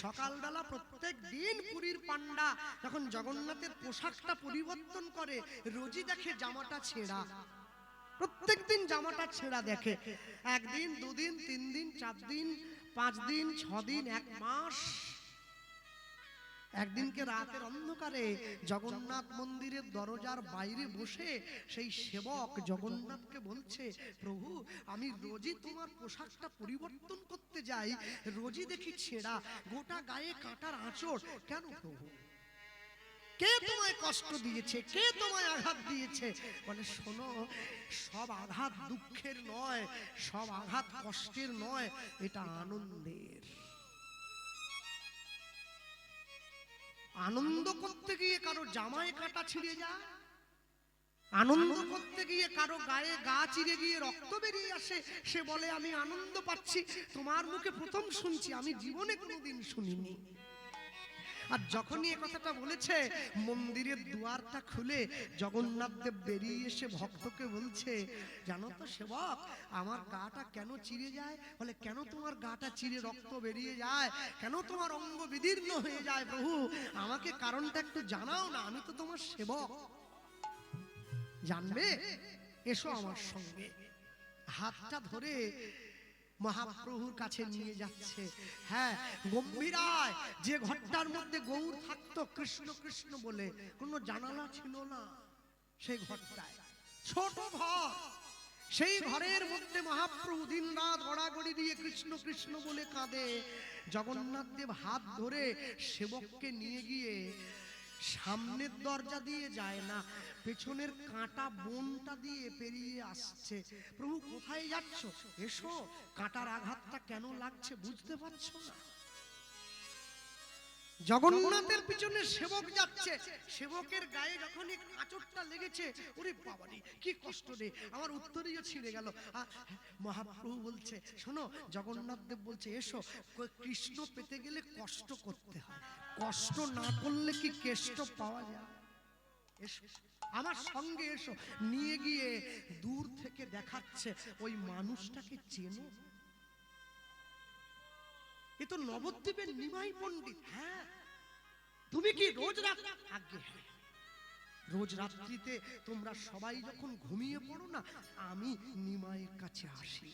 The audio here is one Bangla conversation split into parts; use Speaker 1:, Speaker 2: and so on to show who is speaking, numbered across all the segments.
Speaker 1: সকালবেলা প্রত্যেক দিন পুরীর পান্ডা যখন জগন্নাথের পোশাকটা পরিবর্তন করে, রোজই দেখে জামাটা ছেঁড়া, প্রত্যেক দিন জামাটা ছেঁড়া দেখে। একদিন, দুদিন, 3 দিন, 4 দিন, 5 দিন, 6 দিন, 1 মাস। একদিনকে রাতের অন্ধকারে জগন্নাথ মন্দিরের দরজার বাইরে বসে সেই সেবক জগন্নাথকে বলছে, প্রভু আমি রোজই তোমার পোশাকটা পরিবর্তন করতে যাই, রোজই দেখি ছেঁড়া, গোটা গায়ে কাঁটার আঁচড়, কেন প্রভু? কে তোমায় কষ্ট দিয়েছে, কে তোমায় আঘাত দিয়েছে? বলে শোনো, সব আঘাত দুঃখের নয়, সব আঘাত কষ্টের নয়, এটা আনন্দের। আনন্দ করতে গিয়ে কারো জামায় কাঁটা ছিঁড়ে যায়, আনন্দ করতে গিয়ে কারো গায়ে গা চিরে গিয়ে রক্ত বেরিয়ে আসে, সে বলে আমি আনন্দ পাচ্ছি। তোমার মুখে প্রথম শুনছি, আমি জীবনে কোনোদিন শুনিনি। আর যখনই এ কথাটা বলেছে, মন্দিরের দুয়ারটা খুলে জগন্নাথ দেব বেরিয়ে এসে ভক্তকে বলছে, জানো তো সেবক, আমার গাটা কেন চিরে যায়? বলে কেন তোমার গাটা চিরে রক্ত বেরিয়ে যায়, কেন তোমার অঙ্গ বিদীর্ণ হয়ে যায় প্রভু? আমাকে কারণটা একটু জানাও না, আমি তো তোমার সেবক। জানবে? এসো আমার সঙ্গে। হাতটা ধরে মহাপ্রভুর কাছে নিয়ে যাচ্ছে। হ্যাঁ, গম্ভীরায় যে ঘরটার মধ্যে গৌর থাকতো কৃষ্ণ কৃষ্ণ বলে, কোনো জানালা ছিল না সেই ঘরটায়, ছোট ঘর। সেই ঘরের মধ্যে মহাপ্রভু দিন রাত গড়াগড়ি দিয়ে কৃষ্ণ কৃষ্ণ বলে কাঁদে। জগন্নাথ দেব হাত ধরে সেবককে নিয়ে গিয়ে সামনের দরজা দিয়ে যায় না, পেছনের কাঁটা বনটা দিয়ে পেরিয়ে আসছে। প্রভু কোথায় যাচ্ছ? এসো, কাঁটার আঘাতটা কেন লাগছে বুঝতে পারছো না? জগন্নাথের পিছনে সেবক যাচ্ছে, সেবকের গায়ে যখন এই আঁচড়টা লেগেছে, ওরে বাবারে কি কষ্ট রে, আমার উত্তরীয় ছিঁড়ে গেল। মহাপ্রভু বলছে, শোনো, জগন্নাথ দেব বলছে, এসো, কৃষ্ণ পেতে গেলে কষ্ট করতে হয়, কষ্ট না করলে কি কেষ্ট পাওয়া যায়? এসো আমার সঙ্গে এসো। নিয়ে গিয়ে দূর থেকে দেখাচ্ছে, ওই মানুষটাকে চেনো? এ তো নবদ্বীপের নিমাই পণ্ডিত। হ্যাঁ, তুমি কি রোজ রাত? আগে হ্যাঁ, রোজ রাত্রিতে তোমরা সবাই যখন ঘুমিয়ে পড়ো না, আমি নিমাইয়ের কাছে আসি।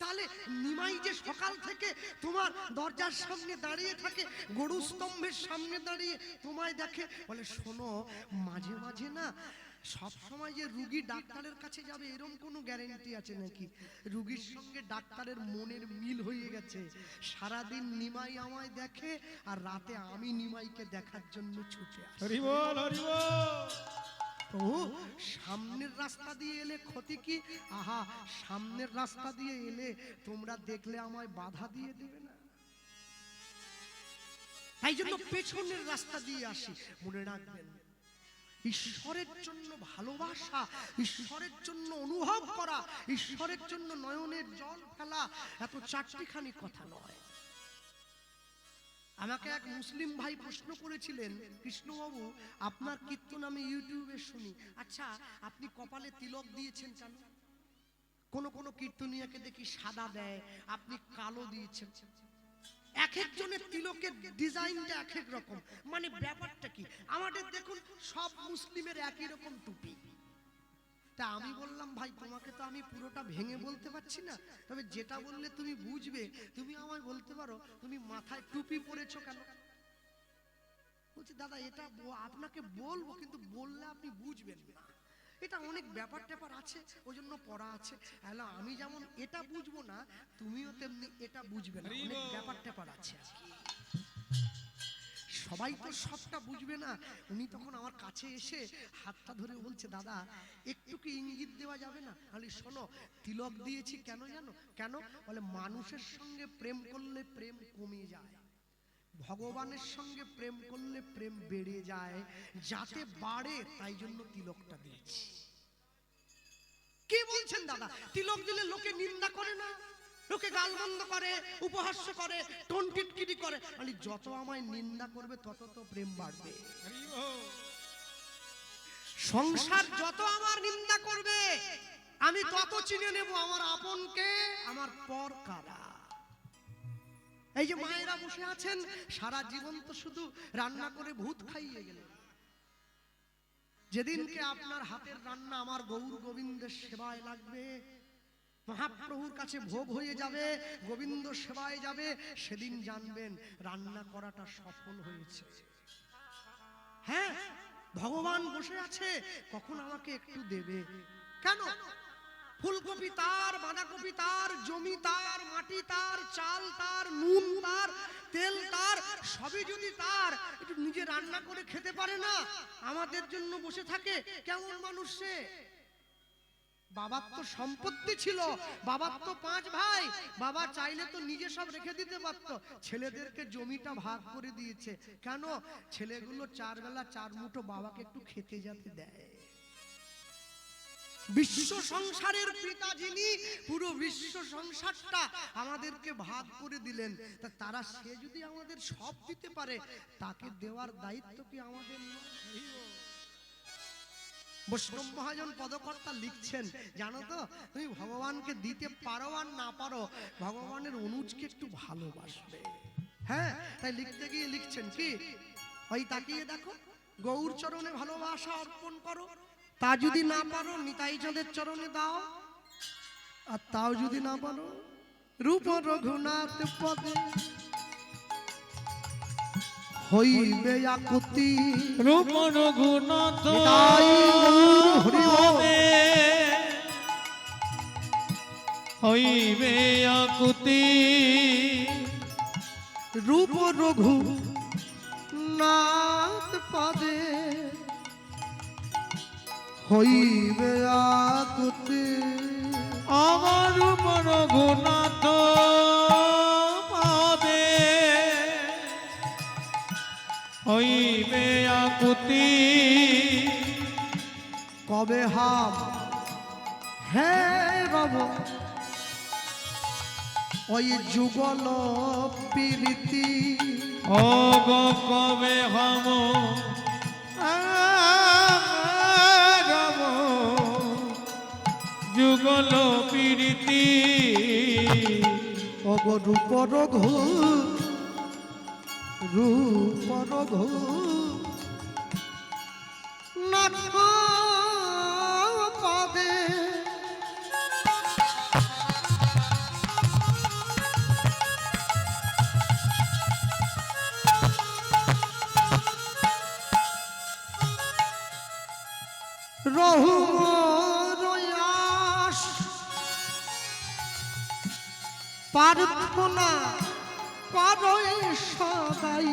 Speaker 1: তাহলে নিমাই যে সকাল থেকে তোমার দরজার সামনে দাঁড়িয়ে থাকে, গরু স্তম্ভের সামনে দাঁড়িয়ে তোমায় দেখে। বলে শোনো, মাঝে মাঝে না, সব সময় যে রুগী ডাক্তারের কাছে যাবে এরকম কোনো গ্যারান্টি আছে নাকি? রুগীর সঙ্গে ডাক্তারের মনের মিল হয়ে গেছে। সারাদিন নিমাই আমায় দেখে, আর রাতে আমি নিমাইকে দেখার জন্য ছুটে আসি।
Speaker 2: হরি বল, হরি বল।
Speaker 1: ও সামনের রাস্তা দিয়ে এলে ক্ষতি কি? আহা, সামনের রাস্তা দিয়ে এলে তোমরা দেখলে আমায় বাধা দিয়ে দেবে না, তাই জন্য পেছনের রাস্তা দিয়ে আসি। মনে রাখবেন, ঈশ্বরের জন্য ভালোবাসা, ঈশ্বরের জন্য অনুভব করা, ঈশ্বরের জন্য নয়নের জল ফেলা এত চারটিখানি কথা নয়। আমাকে এক মুসলিম ভাই প্রশ্ন করেছিলেন, কৃষ্ণবাবু আপনার কীর্তন আমি ইউটিউবে শুনি, আচ্ছা আপনি কপালে তিলক দিয়েছেন কেন? কোন কোন কীর্তনিয়াকে দেখি সাদা দেয়, আপনি কালো দিয়েছেন। এক একজনের তিলকের ডিজাইনটা এক এক রকম, মানে ব্যাপারটা কি? আমাদের দেখুন সব মুসলিমের একই রকম টুপি। তা আমি বললাম, ভাই তোমাকে তো আমি পুরোটা ভেঙে বলতে পারছি না, তবে যেটা বললে তুমি বুঝবে, তুমি আমায় বলতে পারো তুমি মাথায় টুপি পরেছো কেন? বলছি দাদা এটা আপনাকে বলবো, কিন্তু বললে আপনি বুঝবেন না, এটা অনেক ব্যাপার ট্যাপার আছে, ওই জন্য পড়া আছে। হ্যালো, আমি যেমন এটা বুঝবো না, তুমিও তেমনি এটা বুঝবে না, অনেক ব্যাপার ট্যাপার আছে। সবাই তো সবটা বুঝবে না। উনি তখন আমার কাছে এসে হাতটা ধরে বলছে, দাদা একটু কি ইঙ্গিত দেওয়া যাবে না? বলি শোনো, তিলক দিয়েছি কেন জানো? কেন? বলে মানুষের সঙ্গে প্রেম করলে প্রেম কমে যায়, ভগবানের সঙ্গে প্রেম করলে প্রেম বেড়ে যায়, যাতে বাড়ে তাই জন্য তিলকটা দিয়েছি। কি বলছেন দাদা? তিলক দিলে লোকে নিন্দা করে না, লোকে গালমন্দ করে, উপহাস্য করে, টনটিটকিরি করে। বলি যত আমায় নিন্দা করবে তত তো প্রেম বাড়বে। সংসার যত আমার নিন্দা করবে আমি তত চিনে নেব আমার আপনকে, আমার পর কারা। এই যে মায়েরা বসে আছেন, সারা জীবন তো শুধু রান্না করে ভূত খাইয়ে গেলেন। যেদিনকে আপনার হাতের রান্না আমার গৌর গোবিন্দের সেবায় লাগবে, মহাপ্রভুর কাছে ভোগ হয়ে যাবে, গোবিন্দ সেবায় যাবে, সেদিন জানবেন রান্না করাটা সফল হয়েছে। হ্যাঁ, ভগবান বসে আছে, কখন আমাকে একটু দেবে। কেন? ফুলকপি তার, বাঁধাকপি তার, জমি তার, মাটি তার, চাল তার, নুন তার, তেল তার, সবই যদি তার, একটু নিজে রান্না করে খেতে পারে না, আমাদের জন্য বসে থাকে। কেমন মানুষ সে? বাবার তো সম্পত্তি ছিল, বাবার তো 5 ভাই, বাবা চাইলে তো নিজে সব রেখে দিতে পারত, ছেলেদেরকে জমিটা ভাগ করে দিয়েছে। কেন? ছেলেগুলো 4 বেলা 4 মুঠো বাবাকে একটু খেতে যেতে দেয়। বিশ্ব সংসারের পিতা যিনি, পুরো বিশ্ব সংসারটা আমাদেরকে ভাগ করে দিলেন, তা তারা সে যদি আমাদের সব দিতে পারে, তাকে দেওয়ার দায়িত্ব কি আমাদের নয়? বৈষ্ণব মহাজন পদকর্তা লিখছেন, জানো তো, তুমি ভগবানকে দিতে পারো আর না পারো, ভগবানের অনুজকে একটু ভালোবাসবে। হ্যাঁ, তাই লিখতে গিয়ে লিখছেন কি, ওই তাকিয়ে দেখো, গৌর চরণে ভালোবাসা অর্পণ করো, তা যদি না পারো নিতাই চাঁদের চরণে দাও, আর তাও যদি না পারো রূপ রঘুনাথ পদে হইবে আকুতি।
Speaker 2: রূপ রঘুনাথ
Speaker 1: পদে
Speaker 2: হইবে আকুতি।
Speaker 1: রূপ রঘুনাথ পদে হইবে আকুতি।
Speaker 2: আমার রূপ রঘুনাথ পাবে হইবে আকুতি।
Speaker 1: কবে হাম হে রব ওই যুগল প্রীতি।
Speaker 2: ও গো কবে হাম রব যুগল প্রীতি।
Speaker 1: অগ রূপ রঘু রূপ রঘু নাথ পদে রহু রয়াস প্রার্থনা করই সদাই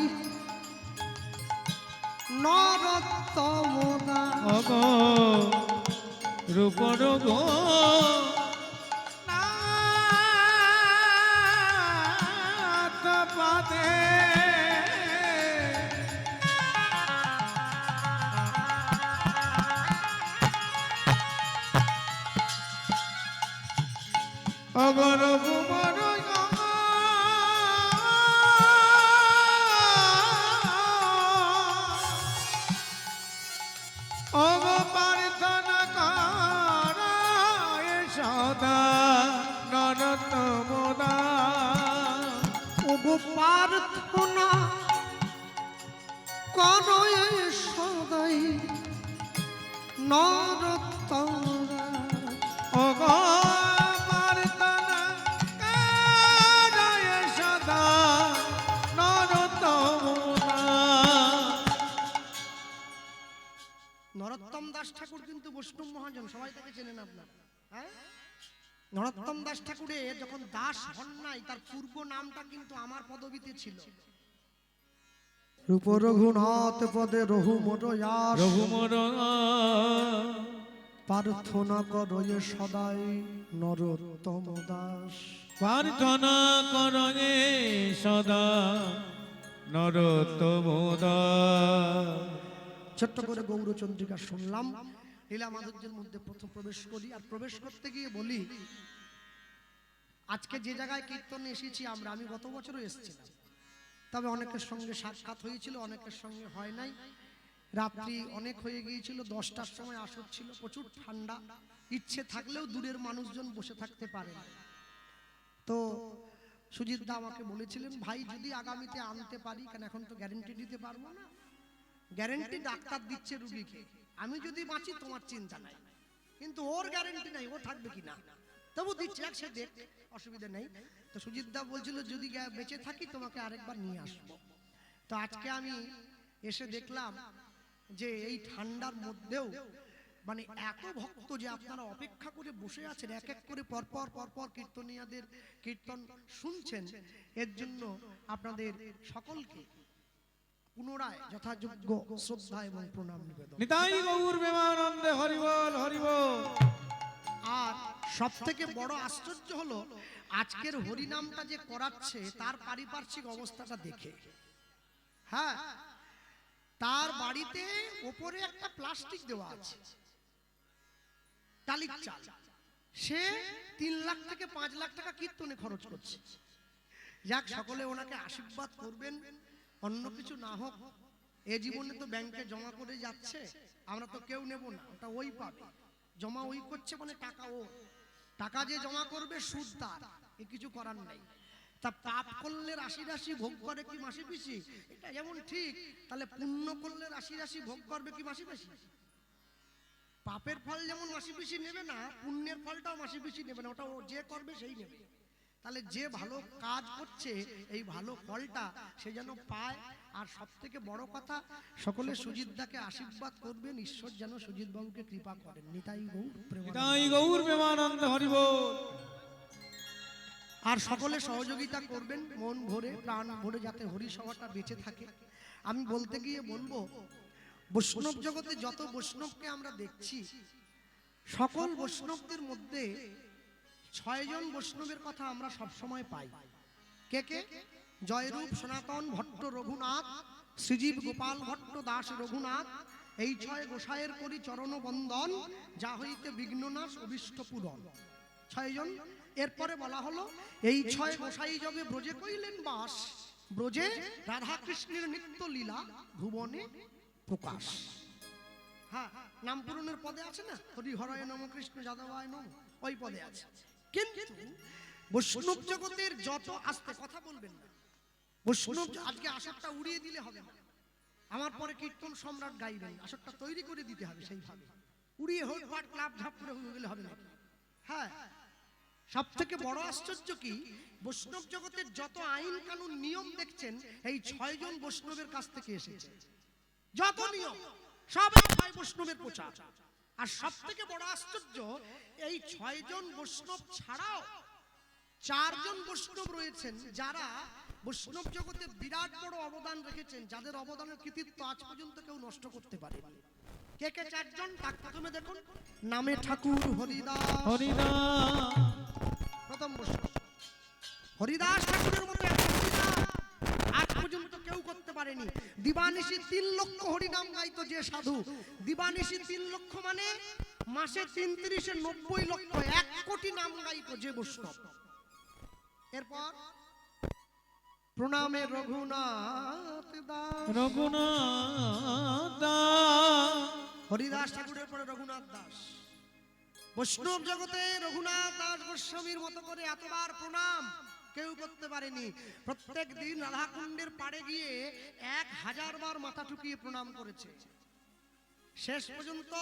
Speaker 1: নরোত্তম দাস।
Speaker 2: অগো রূপ রঘু নাথ পাদে অগর ভুবন অগ প্রার্থনা কর সদা নরোত্তম দাস।
Speaker 1: ওগো প্রার্থনা করই সদাই নরোত্তম দাস।
Speaker 2: অগ প্রার্থনা কর সদা নরোত্তম দাস।
Speaker 1: নরোত্তম দাস ঠাকুর কিন্তু বৈষ্ণব মহাজন, সবাই তাকে চেনেন আপনার। হ্যাঁ, নরোত্তম দাস ঠাকুরের যখন দাস হন নাই, তার পূর্ব নামটা কিন্তু আমার পদবীতে ছিল। রূপ রঘুনাথ পদে রঘু মোরয়াস
Speaker 2: রঘুমর
Speaker 1: প্রার্থনা করয়ে সদাই নরোত্তম দাস।
Speaker 2: প্রার্থনা করয়ে সদা নরোত্তম দাস।
Speaker 1: ছোট্ট করে গৌরচন্দ্রিকা শুনলাম, লীলা মাধুর্যের মধ্যে প্রথম প্রবেশ করি। আর প্রবেশ করতে গিয়ে বলি, আজকে যে জায়গায় কীর্তনে এসেছি আমরা, আমি গত বছরও এসেছিলাম, তবে অনেকের সঙ্গে সাক্ষাৎ হয়েছিল, অনেকের সঙ্গে হয় নাই। রাত্রি অনেক হয়ে গিয়েছিল, 10টার সময় আসর ছিল, প্রচুর ঠান্ডা, ইচ্ছে থাকলেও দূরের মানুষজন বসে থাকতে পারে না। তো সুজিত দা আমাকে বলেছিলেন, ভাই যদি আগামীতে আনতে পারি, কেন এখন তো গ্যারেন্টি দিতে পারবো না, গ্যারেন্টি ডাক্তার দিচ্ছে রুগীকে, আমি যদি বাঁচি তোমার চিন্তা নাই, কিন্তু ওর গ্যারেন্টি নাই ও থাকবে কিনা, তবু দিচ্ছে, সে দেখ, অসুবিধা নেই। তো সুজিত দা বলছিল যদি বেঁচে থাকি তোমাকে আরেকবার নিয়ে আসবো। তো আজকে আমি এসে দেখলাম যে এই ঠান্ডার মধ্যেও মানে এত ভক্ত যে আপনারা অপেক্ষা করে বসে আছেন, এক এক করে পরপর পরপর কীর্তনিয়াদের কীর্তন শুনছেন, এর জন্য আপনাদের সকলকে পুনরায় যথাযোগ্য শ্রদ্ধা এবং প্রণাম নিবেদন।
Speaker 2: নিতাই গৌর প্রেমানন্দে হরিবল হরিবল।
Speaker 1: আর সব থেকে বড় আশ্চর্য হলো আজকের হরিনামটা যে করাচ্ছে তার পারিপার্শ্বিক অবস্থাটা দেখে, হ্যাঁ, তার বাড়িতে ওপরে একটা প্লাস্টিক দেওয়া আছে টালির চাল, সে 3 লাখ থেকে 5 লাখ টাকা কীর্তনে খরচ করছে। যাক, সকলে ওনাকে আশীর্বাদ করবেন, অন্য কিছু না হোক, এ জীবনে তো ব্যাংকে জমা করে যাচ্ছে, আমরা তো কেউ নেব না, ওটা ওই পাবে, জমা ওই করছে মানে টাকা ও, টাকা যে জমা করবে সুদ তার, এ কিছু করার নাই। তা পাপ করলে রাশি রাশি ভোগ করে কি মাসি পিসি, এটা যেমন ঠিক, তাহলে পুণ্য করলে রাশি রাশি ভোগ করবে কি মাসি পিসি? পাপের ফল যেমন মাসি পিসি নেবে না, পুণ্যের ফলটাও মাসি পিসি নেবে না, ওটা ও যে করবে সেই নেবে। তাহলে যে ভালো কাজ করছে এই ভালো ফলটা সে যেন পায়। আর সব থেকে বড় কথা, সকলে সুজিত দাকে আশীর্বাদ করবেন, ঈশ্বর যেন সুজিত বাবুকে কৃপা করেন। নিতাই গৌর প্রেমানন্দ।
Speaker 2: নিতাই গৌর প্রেমানন্দে হরিবল।
Speaker 1: আর সকলে সহযোগিতা করবেন মন ভরে প্রাণ ভরে, যাতে হরিসভাটা বেঁচে থাকে। আমি বলতে গিয়ে বলবো, বৈষ্ণব জগতে যত বৈষ্ণবকে আমরা দেখছি, সকল বৈষ্ণবদের মধ্যে 6 জন বৈষ্ণবের কথা আমরা সব সময় পাই। কে কে? জয়রূপ সনাতন ভট্ট রঘুনাথ, শ্রীজীব গোপাল ভট্ট দাস রঘুনাথ, এই 6 গোসাইয়ের করি চরণ বন্দন, যা হইতে বিঘ্ননাশ অভিষ্ট পূরণ। 6 জন। এরপরে বলা হলো এই 6 গোসাই যোগে ব্রজে কইলেন বাস, ব্রজে রাধা কৃষ্ণের নিত্য লীলা ভুবনে প্রকাশ। হ্যাঁ, নাম পূরণের পদে আছে না, হরি হরায় নম কৃষ্ণ যাদবায় নম, ওই পদে আছে। কিন্তু বৈষ্ণব জগতের যত, আস্তে কথা বলবেন না, বৈষ্ণব আজকে আসরটা উড়িয়ে দিলে হবে না, আমার পরে কীর্তন সম্রাট গাইবেন, আসরটা তৈরি করে দিতে হবে সেইভাবে, উড়িয়ে হোক পাট ক্লাব ঝাপ করে হয়ে গেলে হবে না। হ্যাঁ, সব থেকে বড় আশ্চর্য কি, বৈষ্ণব জগতের যত আইন কানুন নিয়ম দেখছেন এই 6 জন বৈষ্ণবের কাছ থেকে এসেছে। যত নিয়ম সব 6 বৈষ্ণবের প্রচার। আর সব থেকে বড় আশ্চর্য, এই 6 জন বৈষ্ণব ছাড়াও 4 জন বৈষ্ণব রয়েছেন যারা বৈষ্ণব জগতে বিরাট বড় অবদান রেখেছেন, যাদের অবদানের কৃতিত্ব আজ পর্যন্ত কেউ নষ্ট করতে পারেনি। কে কে 4 জন? তার প্রথমে দেখুন, নামে ঠাকুর হরিদাস।
Speaker 2: হরিদাস
Speaker 1: প্রথম বৈষ্ণব হরিদাস ঠাকুরের মতো এত হরিনাম আজ পর্যন্ত কেউ করতে পারেনি। দিবানিশি 3 লক্ষ হরিনাম গাইতো যে সাধু, দিবানিশি 3 লক্ষ মানে মাসে 3 90 লক্ষ, 1 কোটি নাম গাইতো যে বৈষ্ণব। এরপর প্রণামে রঘুনাথ দাস।
Speaker 2: রঘুনাথ দাস,
Speaker 1: হরিদাস ঠাকুরের পরে রঘুনাথ দাস। বৈষ্ণব জগতে রঘুনাথ দাস গোস্বামীর মতো করে এতবার প্রণাম কেউ করতে পারেনি। প্রত্যেক দিন রাধাকুণ্ডের পাড়ে গিয়ে 1000 বার মাথা ঠুকিয়ে প্রণাম করেছে। শেষ পর্যন্ত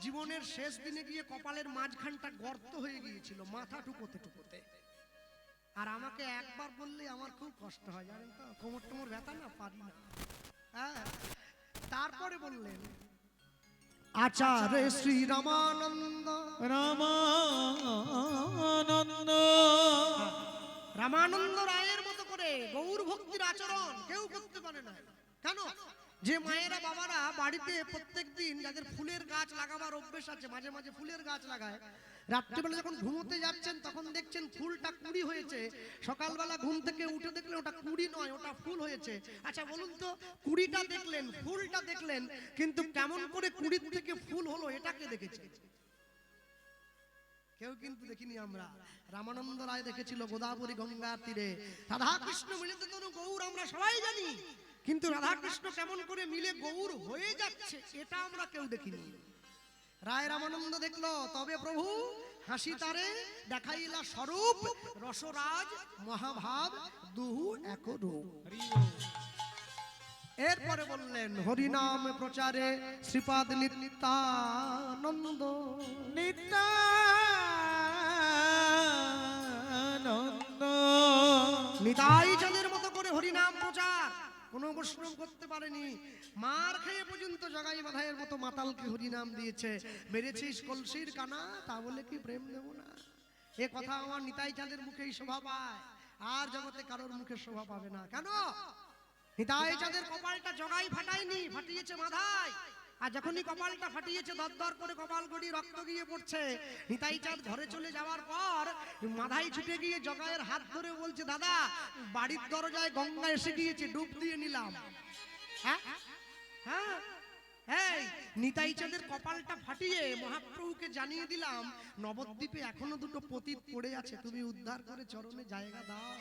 Speaker 1: জীবনের শেষ দিনে গিয়ে কপালের মাঝখানটা গর্ত হয়ে গিয়েছিল মাথা ঠুকোতে ঠুকোতে। আর আমাকে একবার বললে আমার খুব কষ্ট হয়, জানেন তো, কোমর টোমর ব্যথা না, পারি না। হ্যাঁ, তারপরে বললেন আচার্য শ্রী রামানন্দ।
Speaker 2: রামানন্দ
Speaker 1: রামানন্দ রায়ের মতো করে গৌর ভক্তির আচরণ কেউ করতে পারে না। কেন? যে মায়েরা বাবারা বাড়িতে প্রত্যেকদিন যাদের ফুলের গাছ লাগাবার অভ্যেস আছে, মাঝে মাঝে ফুলের গাছ লাগায়, রাত্রিবেলা যখন ঘুমোতে যাচ্ছেন তখন দেখছেন ফুলটা কুড়ি হয়েছে, সকালবেলা ঘুম থেকে উঠে দেখলেন ওটা কুড়ি নয়, ওটা ফুল হয়েছে। আচ্ছা বলুন তো, কুড়িটা দেখলেন, ফুলটা দেখলেন, কিন্তু কেমন করে কুড়ির থেকে ফুল হলো এটাকে দেখেছে? কেউ কিন্তু দেখিনি আমরা। রামানন্দ রায় দেখেছিল গোদাবরী গঙ্গার তীরে রাধা কৃষ্ণ মিলিত তনু গৌর, আমরা সবাই জানি, কিন্তু রাধা কৃষ্ণ কেমন করে মিলে গৌর হয়ে যাচ্ছে এটা আমরা কেউ দেখিনি। রায় রামানন্দ দেখলো, তবে প্রভু হাসি তারে দেখাইলা স্বরূপ, রসরাজ মহাভাব দুহু এক রূপ। এরপরে বললেন হরিনাম প্রচারে শ্রীপাদ নিত্যানন্দ,
Speaker 2: নিত্যানন্দ
Speaker 1: নিতাই চাঁদের মতো করে হরিনাম প্রচার। কোনো বৈষ্ণব করতে পারেনি। মার খেয়ে পর্যন্ত জগাই বাধাইয়ের মতো মাতালকে হরিনাম দিয়েছে। মেরেছিস কলসির কানা, তা বলে কি প্রেম দেব না? এ কথা আমার নিতাই চাঁদের মুখেই শোভা পায়, আর জগতে কারোর মুখে শোভা পাবে না। কেন? নিতাই চাঁদের কপালটা জগাই ফাটায়নি, ফাটিয়েছে মাধাই। আর যখনই কপালটা ফাটিয়েছে, দরদর করে কপাল গড়ি রক্ত গিয়ে পড়ছে। নিতাই চাঁদ ঘরে চলে যাওয়ার পর মাধাই ছুটে গিয়ে জগাইয়ের হাত ধরে বলছে, দাদা বাড়ির দরজায় গঙ্গা এসে গিয়েছে, ডুব দিয়ে নিলাম। হ্যাঁ হ্যাঁ, এই নিতাই চাঁদের কপালটা ফাটিয়ে মহাপ্রভুকে জানিয়ে দিলাম, নবদ্বীপে এখনো দুটো পতিত পড়ে আছে, তুমি উদ্ধার করে চরণে জায়গা দাও।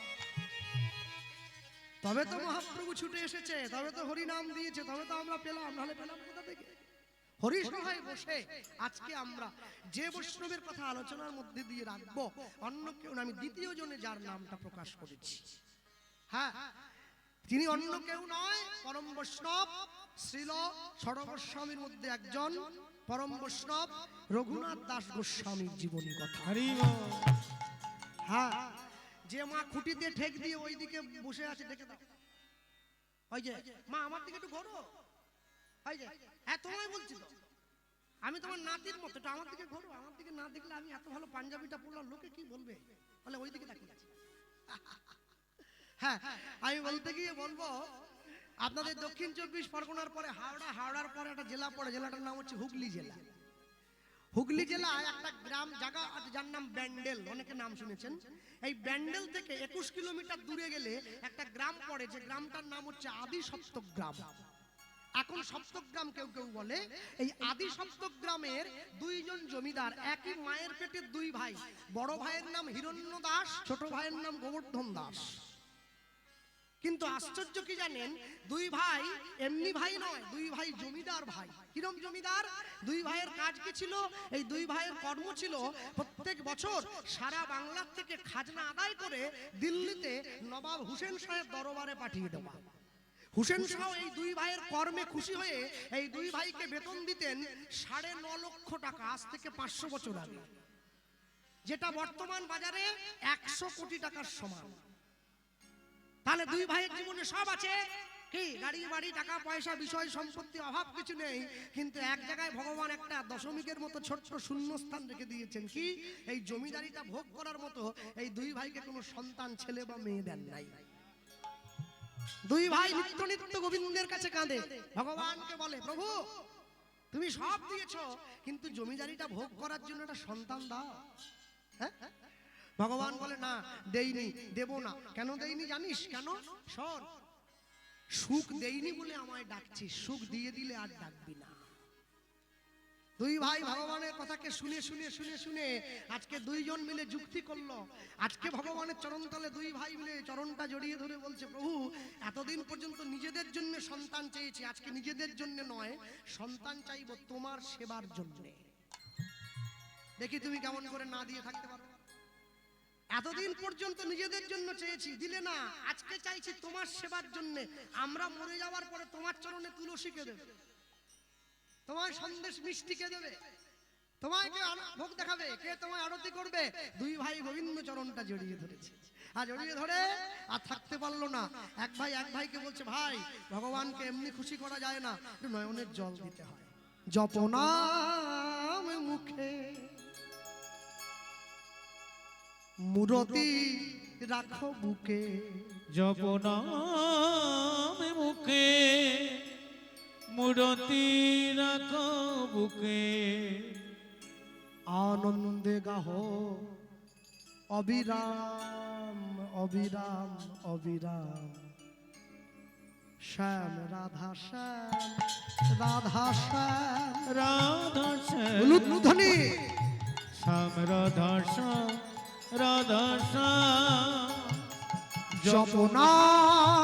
Speaker 1: তবে তো মহাপ্রভু ছুটে এসেছে, তবে তো হরি নাম দিয়েছে, তবে তো আমরা পেলাম, নাহলে পেলাম কোথা থেকে? হরিসভায় বসে আজকে আমরা যে বৈষ্ণবের কথা আলোচনার মধ্যে দিয়ে রাখবো, অন্য কেউ না, আমি দ্বিতীয় জনে যার নামটা প্রকাশ করেছি, হ্যাঁ তিনি অন্য কেউ নয়, পরম বৈষ্ণব শ্রীল ষড় গোস্বামীর মধ্যে একজন পরম বৈষ্ণব রঘুনাথ দাস গোস্বামীর জীবনী কথা। হ্যাঁ, যে মা খুঁটিতে ঠেক দিয়ে ওইদিকে বসে আছে, দেখে দাও, ওই যে মা আমার দিকে একটু ঘোরো, ওই যে, হ্যাঁ তোমায় বলছি তো, আমি তোমার নাতির মতো, একটু আমার দিকে ঘোরো, আমার দিকে না দেখলে আমি এত ভালো পাঞ্জাবিটা পরলাম, লোকে কি বলবে, বলে ওই দিকে তাকিয়ে আছে। হ্যাঁ, আমি বলতে গিয়ে বলবো, আপনাদের দক্ষিণ 24 পরগনার পরে হাওড়া, হাওড়ার পরে একটা জেলা পড়ে, জেলাটার নাম হচ্ছে হুগলি জেলা। হুগলি জেলায় একটা গ্রাম জায়গা আছে যার নাম ব্যান্ডেল, অনেকে নাম শুনেছেন। এই ব্যান্ডেল থেকে 21 কিলোমিটার দূরে গেলে একটা গ্রাম পড়ে, যে গ্রামটার নাম হচ্ছে আদি সপ্তক গ্রাম। এখন সপ্তক গ্রাম কেউ কেউ বলে। এই আদি সপ্তক গ্রামের দুইজন জমিদার, একই মায়ের পেটের দুই ভাই। বড় ভাইয়ের নাম হিরণ্য দাস, ছোট ভাইয়ের নাম গোবর্ধন দাস। কিন্তু আশ্চর্য কি জানেন, দুই ভাই এমনি ভাই নয়, দুই ভাই জমিদার ভাই। কিরম জমিদার? দুই ভাইয়ের কাজ কি ছিল? এই দুই ভাইয়ের কর্ম ছিল প্রত্যেক বছর সারা বাংলার থেকে খাজনা আদায় করে দিল্লিতে নবাব হুসেন শাহের দরবারে পাঠিয়ে দেওয়া। হুসেন শাহ এই দুই ভাইয়ের কর্মে খুশি হয়ে এই দুই ভাইকে বেতন দিতেন 9.5 লক্ষ টাকা, আজ থেকে 500 বছর আগে, যেটা বর্তমান বাজারে 100 কোটি টাকার সমান। তাহলে দুই ভাইয়ের জীবনে সব আছে, কি গাড়ি বাড়ি টাকা পয়সা বিষয় সম্পত্তি অভাব কিছু নেই, কিন্তু এক জায়গায় ভগবান একটা দশমিকের মতো ছোট্ট শূন্যস্থান রেখে দিয়েছেন, কি এই জমিদারিটা ভোগ করার মতো এই দুই ভাইকে কোনো সন্তান ছেলে বা মেয়ে দেন নাই। দুই ভাই নিত্য নিত্য গোবিন্দের কাছে কাঁদে, ভগবানকে বলে, প্রভু তুমি সব দিয়েছো, কিন্তু জমিদারিটা ভোগ করার জন্য একটা সন্তান দাও। হ্যাঁ, ভগবান বলে, না দেইনি, দেব না। কেন দেইনি জানিস কেন? শোন, সুখ দেইনি বলে আমায় ডাকছিস, সুখ দিয়ে দিলে আর ডাকবি না। দুই ভাই ভগবানের কথাকে শুনে শুনে শুনে শুনে আজকে দুইজন মিলে যুক্তি করলো। আজকে ভগবানের চরণতলে দুই ভাই মিলে চরণটা জড়িয়ে ধরে বলছে, প্রভু এতদিন পর্যন্ত নিজেদের জন্য সন্তান চেয়েছি, আজকে নিজেদের জন্য নয়, সন্তান চাইবো তোমার সেবার জন্য। দেখি তুমি কেমন করে না দিয়ে থাকতে পারো। এতদিন পর্যন্ত নিজেদের জন্য চেয়েছি, দিলে না, আজকে চাইছি তোমার সেবার জন্য। আমরা মরে যাওয়ার পরে তোমার চরণে তুলসী কে দেবে, তোমার সন্দেশ মিষ্টি কে দেবে, তোমায় কে ভোগ দেখাবে, কে তোমায় আরতি করবে? দুই ভাই গোবিন্দ চরণটা জড়িয়ে ধরেছে, আর জড়িয়ে ধরে আর থাকতে পারলো না। এক ভাই এক ভাইকে বলছে, ভাই ভগবানকে এমনি খুশি করা যায় না, একটু নয়নের জল দিতে হয়। জপনাম মুখে মূরতি রাখো বুকে,
Speaker 2: জপনাম মুখে মূরতি রাখো বুকে,
Speaker 1: আনন্দে গাহো অবিরাম অবিরাম অবিরাম, শ্যাম রাধা শ্যাম রাধা শ্যাম
Speaker 2: রাধা শ্যাম
Speaker 1: ধ্বনি,
Speaker 2: শ্যাম রাধা শ্যাম রাধা শ্যাম,
Speaker 1: জপনাম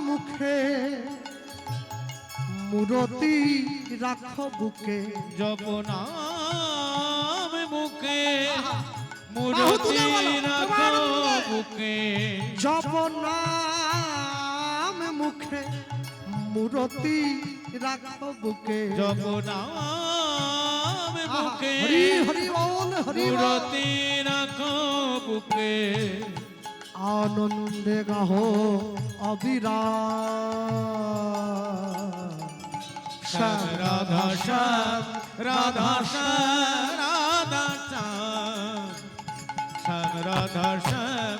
Speaker 1: মুখে মূরতি রাখো বুকে,
Speaker 2: জপনাম বুকে
Speaker 1: বাহু তুলে
Speaker 2: মূরতি
Speaker 1: বলো,
Speaker 2: রাখো
Speaker 1: তোমার
Speaker 2: বুকে
Speaker 1: জপ নাম মুখে মূরতি রাখো বুকে
Speaker 2: জপ নাম বুকে
Speaker 1: হরি হরি বল হরি বল
Speaker 2: মূরতি রাখো বুকে
Speaker 1: আনন্দে গাহো অবিরা
Speaker 2: শ্যাম রাধা শ্যাম রাধা শ্যাম রাধা শ্যাম শ্যাম রাধা শ্যাম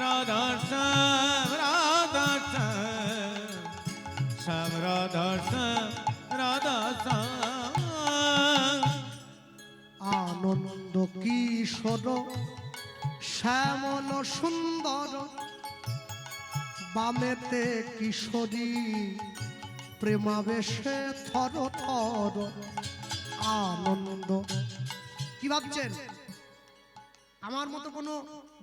Speaker 2: রাধা শ্যাম রাধা শ্যাম শ্যাম রাধা শ্যাম রাধা শ্যাম
Speaker 1: আনন্দ কিশোর শ্যামল সুন্দর বামেতে কিশোরী প্রেমাবেশে থর থর আনন্দ। কি ভাবছেন আমার মতো কোনো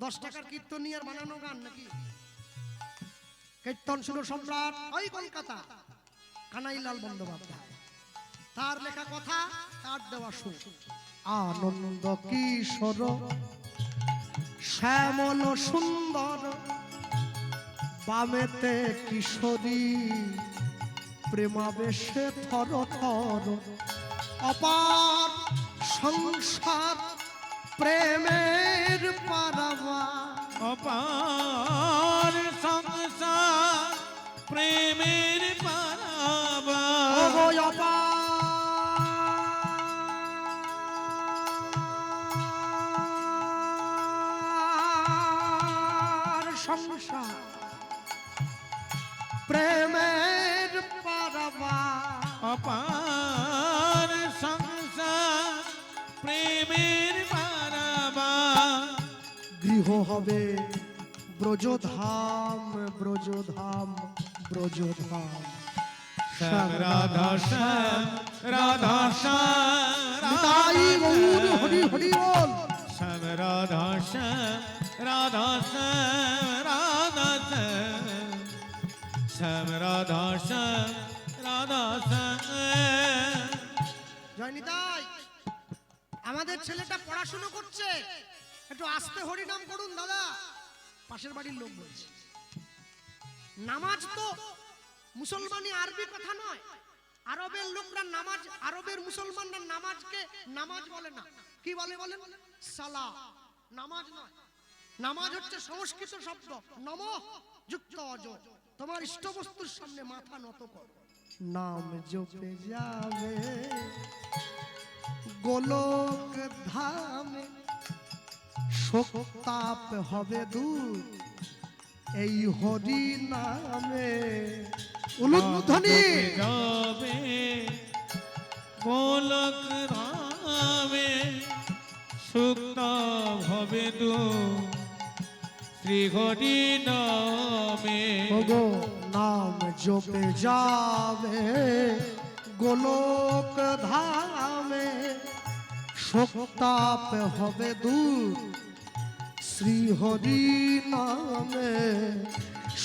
Speaker 1: 10 টাকার কীর্তনিয়ার বানানো গান নাকি? কীর্তন সুর সম্রাট ওই কলকাতা কানাইলাল বন্দ্যোপাধ্যায়, তার লেখা কথা, তার দেওয়া সুর। আনন্দ কিশোর শ্যামল সুন্দর বামেতে কিশোরী প্রেমাবেশে থর থর অপার সংসার প্রেমের পারাবা
Speaker 2: অপার সংসার প্রেমের পারাবা
Speaker 1: অপার সংসার প্রেমের পারাবা
Speaker 2: অপার সংসার প্রেমের পারাবা
Speaker 1: গৃহ হবে ব্রজধাম ব্রজধাম ব্রজধাম
Speaker 2: শ্যাম রাধা শ্যাম রাধা শ্যাম
Speaker 1: নিতাই গৌর হরি হরি বল
Speaker 2: শ্যাম রাধা শ্যাম রাধা শ্যাম রাধা শ্যাম শ্যাম রাধা শ্যাম রাধা শ্যাম
Speaker 1: জয় নিতাই। আমাদের ছেলেটা পড়াশুনো করছে, একটু আস্তে হরি নাম করুন দাদা। পাশের বাড়ির লোক বলছে নামাজ তো মুসলমানি আরবি কথা নয়, আরবের লোকরা নামাজ, আরবের মুসলমানরা নামাজকে নামাজ বলে না, কি বলে বলেন? সালা। নামাজ নয়, নামাজ হচ্ছে সংস্কৃত শব্দ নমঃ যুক্ত অজ। তোমার ইষ্টবস্তুর সামনে মাথা নত করো, নাম জপে যাবে গোলক ধামে, শোক তাপ হবে দূর এই হরি নামে। উলুধ্বনি
Speaker 2: যাবে গোলক ধামে সুক্ত হবে দু শ্রী হরি নামে
Speaker 1: ওগো নাম জপে যাবে গোলক ধামে, শোক তাপ হবে দূর শ্রী হরি নামে।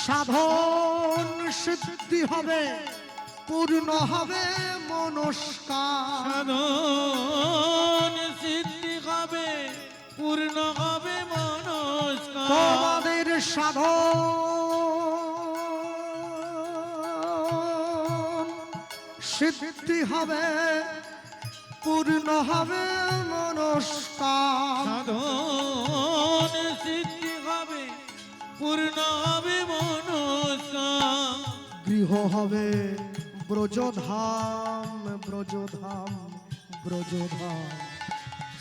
Speaker 1: সাধন সিদ্ধি হবে পূর্ণ হবে মনস্কার,
Speaker 2: সাধন সিদ্ধি হবে পূর্ণ হবে মনস্কার
Speaker 1: তোমাদের সাধন সিদ্ধি হবে পূর্ণ হবে মনস্কার।
Speaker 2: সাধন সিদ্ধি হবে পূর্ণ হবে মনস্কার
Speaker 1: গৃহ হবে ব্রজধাম ব্রজধাম ব্রজধাম।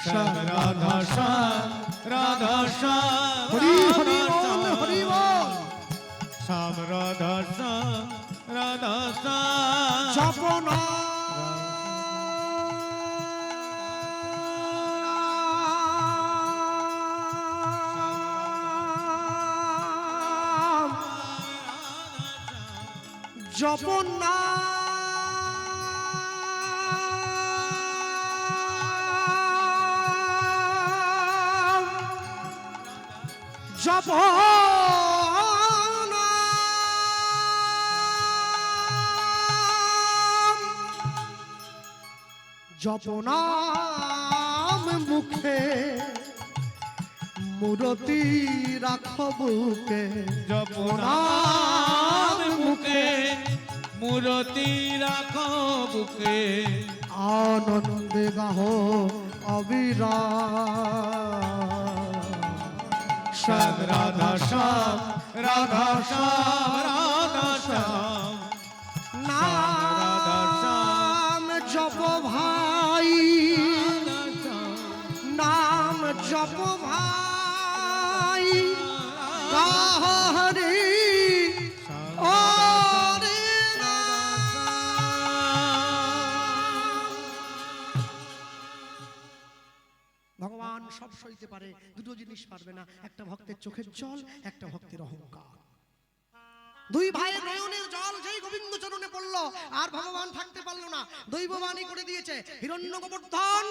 Speaker 2: শ্যাম রাধা শ্যাম রাধা শ্যাম
Speaker 1: হরি হরি বল হরি বল
Speaker 2: শ্যাম রাধা শ্যাম রাধা শ্যাম
Speaker 1: জপনা জপনা জপনা জপনাম মুখে মূরতি রাখো বুকে,
Speaker 2: জপনাম মুখে মূরতি রাখো বুকে,
Speaker 1: আনন্দে গাহো অবিরাম।
Speaker 2: শ্যাম রাধা শ্যাম রাধা শ্যাম রাধা শ্যাম,
Speaker 1: নাম জপ ভাই, নাম জপ ভাই, গাহো হরি হরি ভগবান সব সইতে পারে, দুটো জিনিস পারবে না, একটা ভক্তের চোখের জল, একটা ভক্তের অহংকার। দুই ভাইয়ের নয়নের জল যেই গোবিন্দ চরণে পড়লো, আর ভগবান থাকতে পারলো না, দৈববাণী করে দিয়েছে, হিরণ্যগোবর্ধন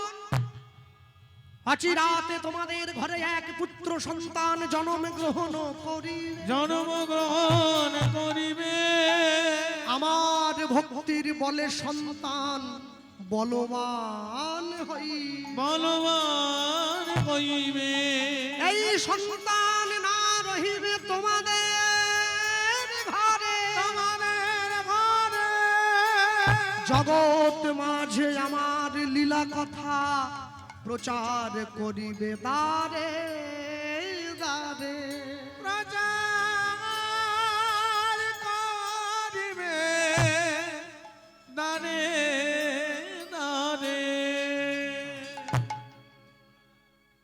Speaker 1: আচিরাতে তোমাদের ঘরে এক পুত্র সন্তান জন্ম গ্রহণ করিবে,
Speaker 2: জন্মগ্রহণ করিবে,
Speaker 1: আমার ভক্তির বলে সন্তান বলবান হইবে,
Speaker 2: বলবান হইবে,
Speaker 1: এই সন্তান না রহিবে তোমাদের ঘরে,
Speaker 2: তোমাদের ঘরে,
Speaker 1: জগৎ মাঝে আমার লীলা কথা প্রচার করিবে দারে দারে,
Speaker 2: প্রচার করিবে দানে দানে।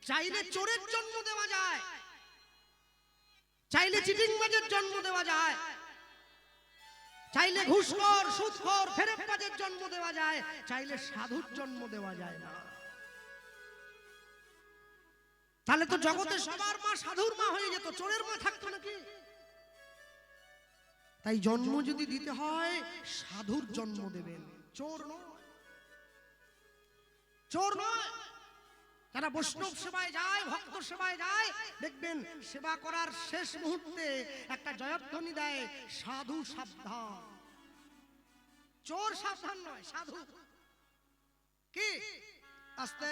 Speaker 1: চাইলে চোরের জন্ম দেওয়া যায়, চাইলে চিটিংবাজের জন্ম দেওয়া যায়, চাইলে ঘুষখোর সুদখোর ফেরেববাজের জন্ম দেওয়া যায়, চাইলে সাধুর জন্ম দেওয়া যায় না। তাহলে তো জগতে সবার মা সাধুর মা হয়ে যেত, চোরের মা থাকতো নাকি? তাই জন্ম যদি দিতে হয় সাধুর জন্ম দেবেন, চোর নয়, চোর নয়। যারা বৈষ্ণব সেবায় যায়, ভক্ত সেবায় যায়, দেখবেন সেবা করার শেষ মুহূর্তে একটা জয়ধ্বনি দেয়, সাধু সাবধান। চোর সাবধান নয়, সাধু। কি আস্তে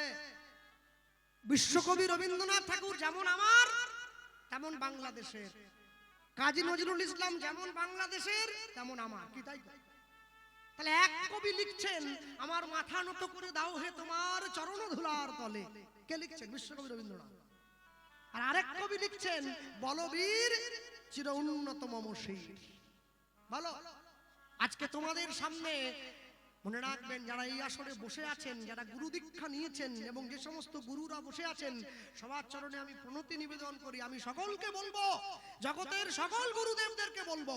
Speaker 1: বিশ্বকবি রবীন্দ্রনাথ ঠাকুর যেমন আমার তেমন বাংলাদেশের, কাজী নজরুল ইসলাম যেমন বাংলাদেশের তেমন আমার, কি তাই? তাহলে এক কবি লিখছেন আমার মাথা নত করে দাও হে তোমার চরণ ধুলার তলে, কে লিখছেন? বিশ্বকবি রবীন্দ্রনাথ। আর আরেক কবি লিখছেন বলবীর চির উন্নত মম শির। ভালো, আজকে তোমাদের সামনে মনে রাখবেন, যারা এই আসরে বসে আছেন, যারা গুরু দীক্ষা নিয়েছেন এবং যে সমস্ত গুরুরা বসে আছেন, সবার চরণে আমি প্রণতি নিবেদন করি। আমি সকলকে বলবো, জগতের সকল গুরুদেবদেরকে বলবো,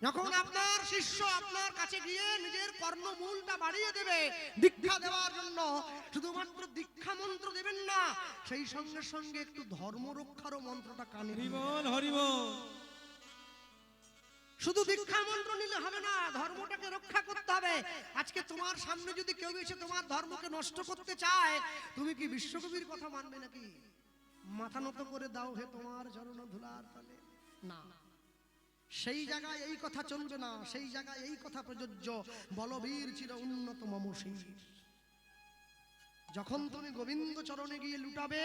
Speaker 1: যখন আপনার শিষ্য আপনার কাছে গিয়ে নিজের কর্ণমূলটা বাড়িয়ে দেবে দীক্ষা দেওয়ার জন্য, শুধুমাত্র দীক্ষা মন্ত্র দেবেন না, সেই সঙ্গে সঙ্গে একটু ধর্ম রক্ষারও মন্ত্রটা কানে দিবেন।
Speaker 2: হরিবল হরিবল।
Speaker 1: শুধু দীক্ষা মন্ত্র নিলে হবে না, ধর্মটাকে রক্ষা করতে হবে। আজকে তোমার সামনে যদি কেউ এসে তোমার ধর্মকে নষ্ট করতে চায়, তুমি কি বিশ্বকবির কথা মানবে নাকি? মাথা নত করে দাও হে তোমার চরণ ধুলার তলে, না, সেই জায়গায় এই কথা চলবে না, সেই জায়গায় এই কথা প্রযোজ্য, বলবীর চির উন্নত মম শির। যখন তুমি গোবিন্দ চরণে গিয়ে লুটাবে,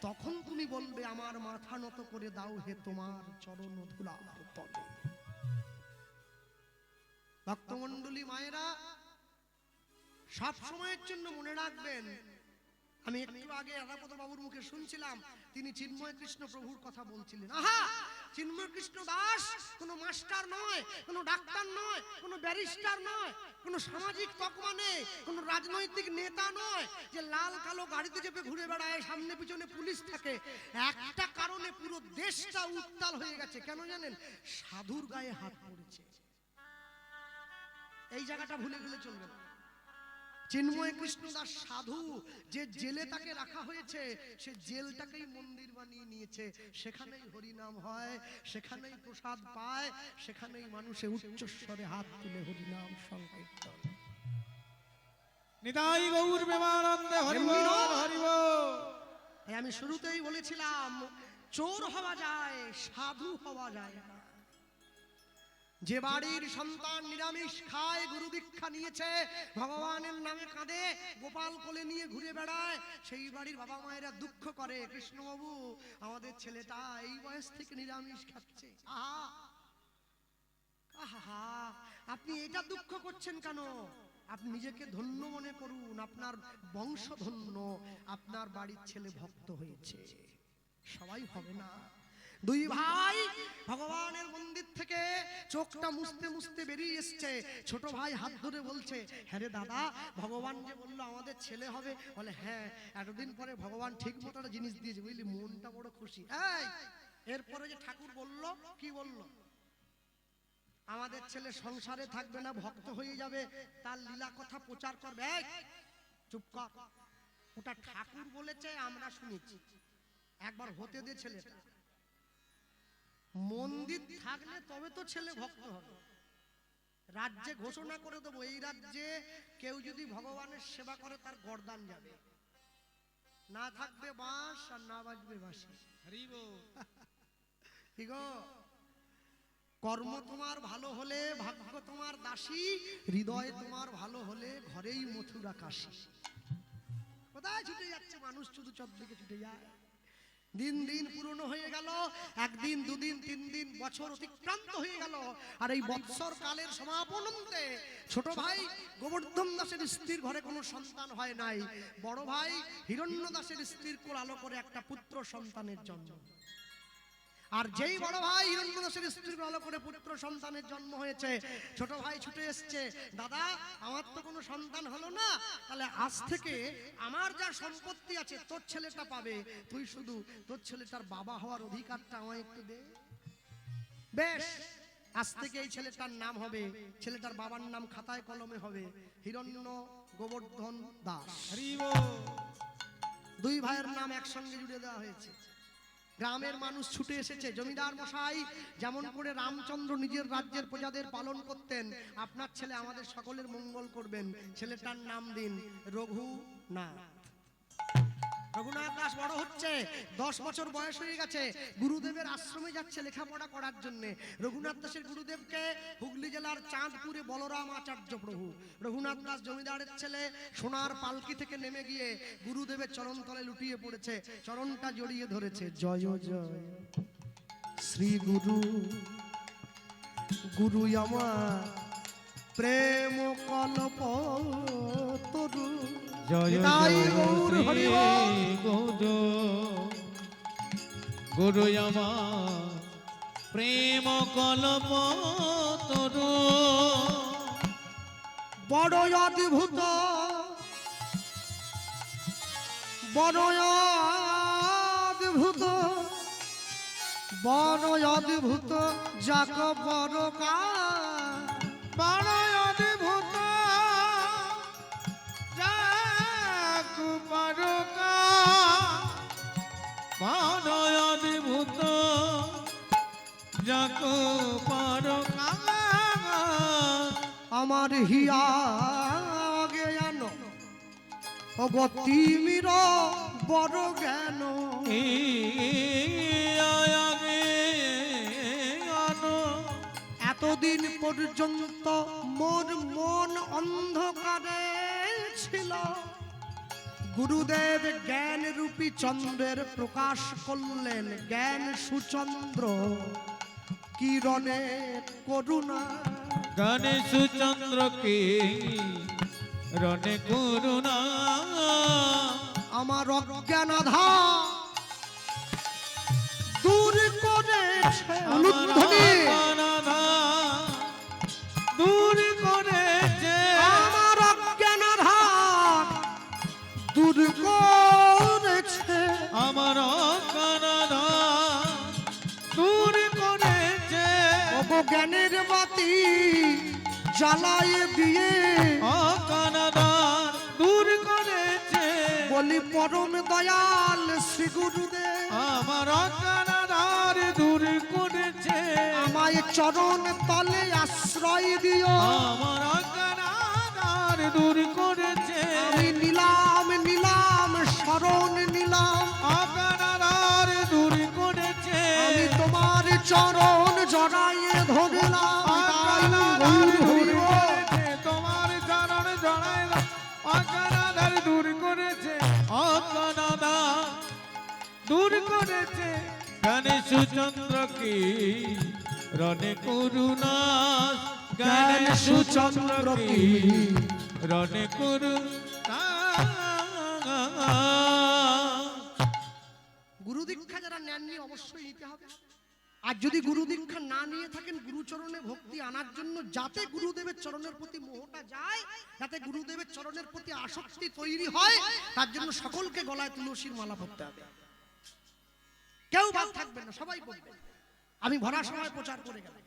Speaker 1: তখন তুমি বলবে আমার মাথা নত করে দাও হে তোমার চরণ ধুলার তলে। ভক্তমণ্ডলী মায়েরা, সব সময়ের জন্য মনে রাখবেন, আমি একটু আগে রাধাপদ বাবুর মুখে শুনছিলাম, তিনি চিন্ময় কৃষ্ণ প্রভুর কথা বলছিলেন। আহা, চিন্ময় কৃষ্ণ দাস কোনো মাস্টার নয়, কোনো ডাক্তার নয়, কোনো ব্যারিস্টার নয়, কোনো সামাজিক তকমা নেই, কোনো রাজনৈতিক নেতা নয় যে লাল কালো গাড়িতে চেপে ঘুরে বেড়ায়, সামনে পিছনে পুলিশ থাকে। একটা কারণে পুরো দেশটা উত্তাল হয়ে গেছে, কেন জানেন? সাধুর গায়ে হাত পড়েছে। এই জায়গাটা ভুলে গেলে চলবে না। চিন্ময় কৃষ্ণ দাস সাধু, যে জেলে তাকে রাখা হয়েছে, সে জেলটাকেই মন্দির বানিয়ে নিয়েছে, সেখানেই হরিনাম হয়, সেখানেই প্রসাদ পায়, সেখানেই মানুষে উচ্চস্বরে হাত তুলে হরিনাম সংকীর্তন।
Speaker 2: নিতাই গৌর প্রেমানন্দে হরিবল হরিবল।
Speaker 1: আমি শুরুতেই বলেছিলাম, চোর হওয়া যায়, সাধু হওয়া যায় না। যে বাড়ির সন্তান নিরামিষ খায়, গুরু দীক্ষা নিয়েছে, ভগবানের নামে কাঁদে, গোপাল কোলে নিয়ে ঘুরে বেড়ায়, সেই বাড়ির বাবা মায়েরা দুঃখ করে, কৃষ্ণবাবু আমাদের ছেলেটা এই বয়স থেকে নিরামিষ খাচ্ছে। আহা আহা, আপনি এটা দুঃখ করছেন কেন? আপনি নিজেকে ধন্য মনে করুন, আপনার বংশ ধন্য, আপনার বাড়ির ছেলে ভক্ত হয়েছে। সবাই হবে না। দুই ভাই ভগবানের মন্দির থেকে চোখটা মুছতে মুছতে বেরিয়ে এসছে। ছোট ভাই হাত ধরে বলছে, হ্যাঁ রে দাদা, ভগবান যে বললো আমাদের ছেলে হবে। বলে হ্যাঁ, এতদিন পরে ভগবান ঠিক মতো একটা জিনিস দিয়েছে, বুঝলি, মনটা বড় খুশি। এই এরপরে যে ঠাকুর বলল, কি বলল? আমাদের ছেলে সংসারে থাকবে না, ভক্ত হয়ে যাবে, তার লীলা কথা প্রচার করবে। এই চুপ কর, ওটা ঠাকুর বলেছে, আমরা শুনেছি। একবার হতে দে ছেলেটা। মন্দির থাকলে তবে তো ছেলে ভক্ত হবে। রাজ্যে ঘোষণা করে দেবো, এই রাজ্যে কেউ যদি ভগবানের সেবা করে তার গর্দান যাবে। না থাকবে বাঁশ আর না বাজবে বাঁশি। কি গো, কর্ম তোমার ভালো হলে ভাগ্য তোমার দাসী, হৃদয় তোমার ভালো হলে ঘরেই মথুরা কাশী। কোথায় ছুটে যাচ্ছে মানুষ? শুধু চোদ্দিকে ছুটে যায়। দিন দিন পুরনো হয়ে গেল, একদিন দুদিন তিন দিন বছর অতিক্রান্ত হয়ে গেল। আর এই বৎসর কালের সমাপনন্তে ছোট ভাই গোবর্ধন দাসের স্ত্রীর ঘরে কোনো সন্তান হয় নাই। বড় ভাই হিরণ্য দাসের স্ত্রীর কোল আলো করে একটা পুত্র সন্তানের জন্ম। আর যেই বড় ভাই হিরণ্য দাসের স্ত্রীর আলো করে পুত্র সন্তানের জন্ম হয়েছে, ছোট ভাই ছুটে এসছে, দাদা আমার তো কোনো সন্তান হলো না, তাহলে আজ থেকে আমার যা সম্পত্তি আছে তোর ছেলেটা পাবে, তুই শুধু তোর ছেলেটার বাবা হওয়ার অধিকারটা আমায় একটু দে। বেশ, আজ থেকে এই ছেলেটার নাম হবে, ছেলেটার বাবার নাম খাতায় কলমে হবে হিরণ্য গোবর্ধন দাস। দুই ভাইয়ের নাম একসঙ্গে জুড়ে দেওয়া হয়েছে। গ্রামের মানুষ ছুটে এসেছে। জমিদার মশাই, যেমন করে রামচন্দ্র নিজের রাজ্যের প্রজাদের পালন করতেন, আপনার ছেলে আমাদের সকলের মঙ্গল করবেন, ছেলেটার নাম দিন রঘুনাথ। রঘুনাথ দাস বড় হচ্ছে, 10 বছর বয়স হয়ে গেছে, গুরুদেবের আশ্রমে যাচ্ছে লেখাপড়া করার জন্য। রঘুনাথ দাসের গুরুদেবকে হুগলি জেলার চাঁদপুরে বলরাম আচার্য প্রভু। রঘুনাথ দাস জমিদারের ছেলে সোনার পালকি থেকে নেমে গিয়ে গুরুদেবের চরণ তলে লুটিয়ে পড়েছে, চরণটা জড়িয়ে ধরেছে। জয় জয় শ্রী গুরু, গুরু আমার প্রেম কল্প তরু।
Speaker 2: জয় জয় শ্রী গুরু, গুরু আমার প্রেম কল্প তরু।
Speaker 1: বড় অদ্ভুত, বড় অদ্ভুত, বড় অদ্ভুত যাক বড় কাজ।
Speaker 2: বড় অদ্ভুত যাক বড় কাজ, বড় অদ্ভুত যাক বড় কাজ।
Speaker 1: আমার হিয়া জ্ঞান ও গতিমির বড় জ্ঞান, এতদিন পর্যন্ত মোর মন অন্ধকারে ছিল, গুরুদেব জ্ঞান রূপী চন্দ্রের প্রকাশ করলেন, জ্ঞান সুচন্দ্র কিরণে করুণা।
Speaker 2: গণেশ চন্দ্র কি রণে করুণা,
Speaker 1: আমার অজ্ঞান আধা দূর করেছে,
Speaker 2: দূর করেছে,
Speaker 1: আমার অজ্ঞান আধা দূর করেছে,
Speaker 2: আমার অজ্ঞান দূর করেছে।
Speaker 1: জ্ঞানের বাতি জ্বালায় দিয়ে
Speaker 2: অজ্ঞান দূর করেছে,
Speaker 1: বলি পরম দয়াল শ্রী গুরুদেব
Speaker 2: আমার অজ্ঞান দূর করেছে।
Speaker 1: আমায় চরণ তলে আশ্রয় দিও,
Speaker 2: আমার অজ্ঞান দূর করেছে।
Speaker 1: আমি নিলাম নিলাম শরণ নিলাম,
Speaker 2: অজ্ঞান দূর করেছে।
Speaker 1: আমি তোমার চরণ জড়াইয়ে ধরলাম।
Speaker 2: করেছে গণেশচন্দ্র কি রণে করুণাস গণেশচন্দ্র কি রণে করুণাস।
Speaker 1: গুরু দীক্ষা যারা নেননি অবশ্যই নিতে হবে। আর যদি গুরু দীক্ষা না নিয়ে থাকেন, গুরুচরণে ভক্তি আনার জন্য, যাতে গুরুদেবের চরণের প্রতি মোহটা যায়, যাতে গুরুদেবের চরণের প্রতি আসক্তি তৈরি হয়, তার জন্য সকলকে গলায় তুলসীর মালা পরতে হবে। কেউ বাদ থাকবে না, সবাই পড়বে। আমি ভরা সময় প্রচার করে গেলাম।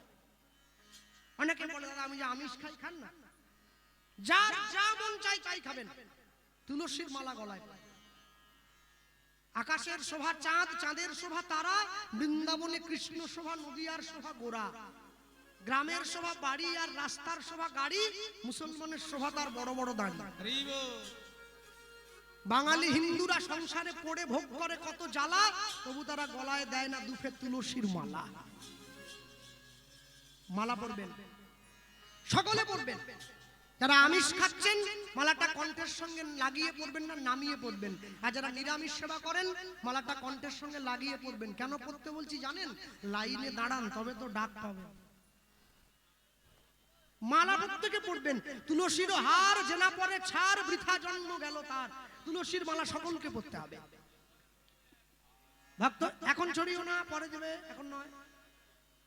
Speaker 1: অনেকে বলে দাদা আমি যে আমিষ খাই, খান না, যার যা মন চাই তাই খাবেন, তুলসীর মালা গলায়। আকাশের শোভা চাঁদ, চাঁদের শোভা তারা, বৃন্দাবনে কৃষ্ণ শোভা, নদিয়ার শোভা গোরা, গ্রামের শোভা বাড়ি আর রাস্তার শোভা গাড়ি, মুসলমানের শোভা তার বড় বড় দাড়ি। বাঙালি হিন্দুরা সংসারে পড়ে ভোগ করে কত জ্বালা, তবু তারা গলায় দেয় না দুফে তুলসীর মালা। মালা পরবেন, সকলে পরবেন। যারা আমিষ খাচ্ছেন মালাটা কণ্ঠের সঙ্গে লাগিয়ে পড়বেন না, নামিয়ে পড়বেন। আর যারা নিরামিষ সেবা করেন মালাটা কণ্ঠের সঙ্গে লাগিয়ে পড়বেন। কেন পড়তে বলছি জানেন? লাইনে দাঁড়ান, তবে তো ডাক পাবেন। মালা প্রত্যেকে পড়বেন। তুলসীর হার জেনা পরে ছাড়, বৃথা জন্ম গেল তার। তুলসীর মালা সকলকে পড়তে হবে। ভক্ত এখন ছড়িও না, পরে দেবে, এখন নয়।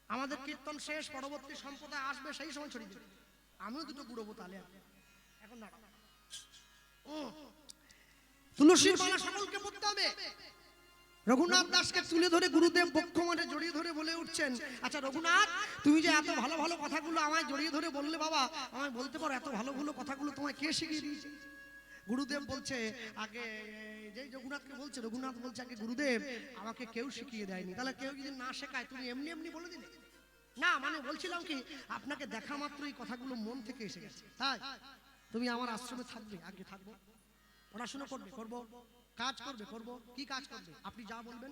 Speaker 1: আমাদের কীর্তন শেষ, পরবর্তী সম্প্রদায় আসবে, সেই সময় ছড়িয়ে দেবে। আমিও দুটো গুড়বো তাহলে। এখন দাঁড়াও, তুলসীর মালা সকলকে পড়তে হবে। রঘুনাথ দাসকে তুলে ধরে গুরুদেব বক্ষ মাঠে জড়িয়ে ধরে বলে উঠছেন, আচ্ছা রঘুনাথ, তুমি যে এত ভালো ভালো কথাগুলো আমায় জড়িয়ে ধরে বললে, বাবা আমায় বলতে পারো এত ভালো ভালো কথাগুলো তোমায় কে শিখিয়ে দিয়েছে? গুরুদেব বলছে, আগে যে রঘুনাথকে বলছে, রঘুনাথ বলছে, আগে গুরুদেব আমাকে কেউ শিখিয়ে দেয়নি। তাহলে কেউ যদি না শেখায় তুমি এমনি এমনি বলে দিলে? না, মানে বলছিলাম কি, আপনাকে দেখা মাত্র এই কথাগুলো মন থেকে এসে গেছে, তাই তুমি আমার আশ্রমে থাকবে। আগে থাকবো, পড়াশোনা করবে, করবো, কাজ করবে, করবো। কি কাজ করবে আপনি যা বলবেন।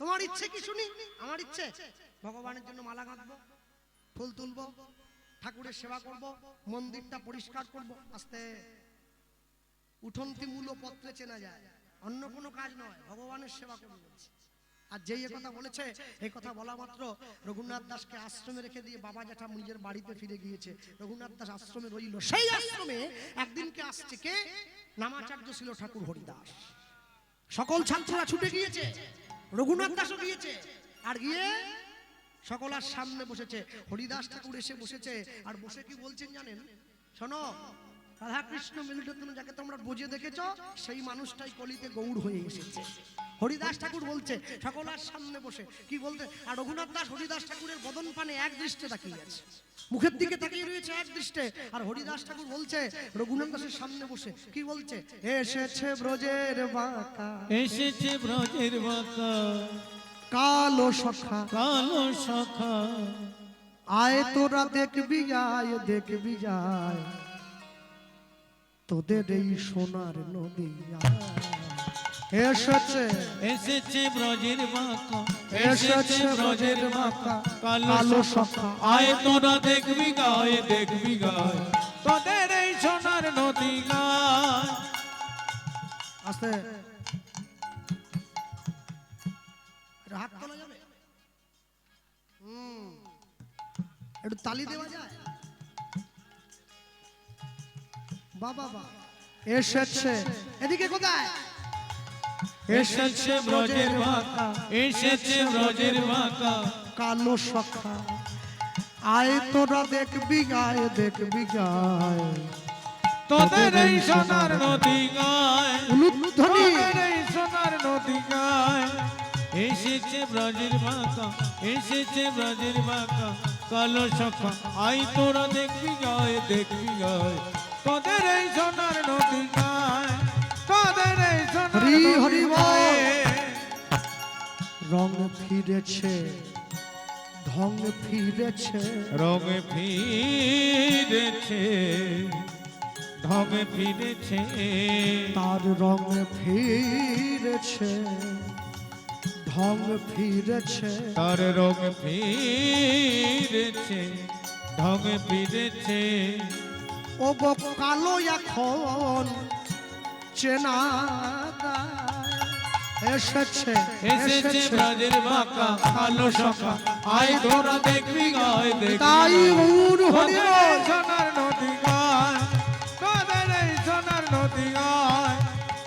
Speaker 1: তোমার ইচ্ছে কি শুনি? আমার ইচ্ছে ভগবানের জন্য মালা গাঁথবো, ফুল তুলবো, ঠাকুরের সেবা করব, মন্দিরটা পরিষ্কার করব। আস্তে, উঠন্তি মূল পত্রে চেনা যায়, অন্য কোনো কাজ নয়, ভগবানের সেবা করবে বলছে। আর যেই কথা বলেছে, এই কথা বলা মাত্র রঘুনাথ দাসকে আশ্রমে রেখে দিয়ে বাবা জ্যাঠা নিজের বাড়িতে ফিরে গিয়েছে। রঘুনাথ দাস আশ্রমে রইল। সেই আশ্রমে একদিনকে আসছে কে? নামাচার্য ছিল ঠাকুর হরিদাস। সকল ছাত্ররা ছুটে গিয়েছে, রঘুনাথ দাসও গিয়েছে। আর গিয়ে সকলের সামনে বসেছে। হরিদাস ঠাকুর এসে বসেছে, আর বসে কি বলছেন জানেন? শোনো, রাধা কৃষ্ণ মিলিত যাকে তোমরা বুঝে দেখেছো, সেই মানুষটাই কলিতে গৌড় হয়ে এসেছে। হরিদাস ঠাকুর বলছে সকলের সামনে বসে, কি বলতে? আর রঘুনাথ দাস হরিদাস ঠাকুরের বদন পানে এক দৃষ্টে তাকিয়ে আছে, মুখের দিকে তাকিয়ে রয়েছে এক দৃষ্টে। আর হরিদাস ঠাকুর বলছে রঘুনাথ দাসের সামনে বসে, কি বলছে? এসেছে ব্রজের বাঁকা,
Speaker 2: এসেছে ব্রজের বাঁকা,
Speaker 1: কালো সখা,
Speaker 2: কালো সখা,
Speaker 1: আয় তোরা দেখবি যায়, দেখবি যায়, তোদের এই সোনার নদী এসেছে,
Speaker 2: এসেছে ব্রজের বাঁকা,
Speaker 1: এসেছে ব্রজের বাঁকা,
Speaker 2: কালো সখা, আয় তোরা দেখবি গায়, দেখবি গায়, তোদের এই সোনার নদী গায়।
Speaker 1: আস্তে হাত তোলা যাবে, একটু তালি দেওয়া যায়। বাবা বা এসেছে, এদিকে কোথায়?
Speaker 2: এসেছে ব্রজের বাঁকা, এসেছে ব্রজের বাঁকা,
Speaker 1: কালো সখা, আয় তোরা দেখবি গায়, দেখবি গায়,
Speaker 2: তোদের এই সোনার নদী গায়,
Speaker 1: উলুধ্বনি,
Speaker 2: তোদের এই সোনার নদী গায়। এসেছে ব্রজের বাঁকা, এসেছে ব্রজের বাঁকা, কালো সখা, আয় তোরা দেখবি গায়, দেখবি গায়, তোদের এই সোনার নদী গায়, তোদের এই সোনার
Speaker 1: হরি হরি
Speaker 2: নদী
Speaker 1: বল।
Speaker 2: গায়।
Speaker 1: রং ফিরেছে, ঢং ফিরেছে,
Speaker 2: রঙ ফিরেছে, ঢং ফিরেছে,
Speaker 1: তার রং ফিরেছে, ঢং ফিরেছে,
Speaker 2: তার রঙ ফিরেছে, ঢং ফিরেছে।
Speaker 1: ও গো কালো এখন চেনা যায়। এসেছে
Speaker 2: এসেছে ব্রজের বাঁকা কালো সখা আয় তোরা দেখবি গায় দেখবি
Speaker 1: তাই গৌর হরি
Speaker 2: তোদের এই সোনার নদী গায় তোদের এই সোনার নদী গায়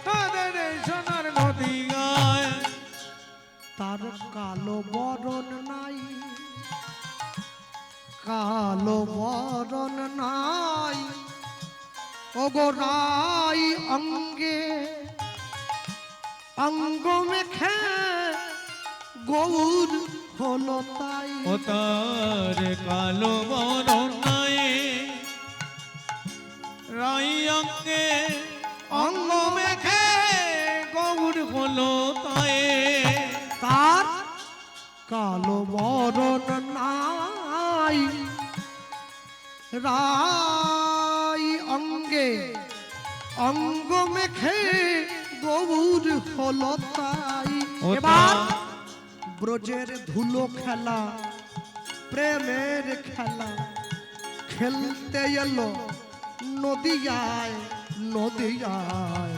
Speaker 2: তোদের এই সোনার নদী গায়
Speaker 1: তার কালো বরণ নাই, কালো বরণ নাই, ওগো রাই অঙ্গে অঙ্গ মেখে গৌর হলো তাই।
Speaker 2: ও তার কালো বরণ নাই রাই অঙ্গে অঙ্গ মেখে গৌর হলো তাই
Speaker 1: তার কালো বরণ নাই, রাই অঙ্গে অঙ্গ মেখে গৌর হলো তাই।
Speaker 2: ও
Speaker 1: এবার
Speaker 2: তার
Speaker 1: ব্রজের ধুলো খেলা, প্রেমের খেলা খেলতে এলো নদিয়ায় নদিয়ায়।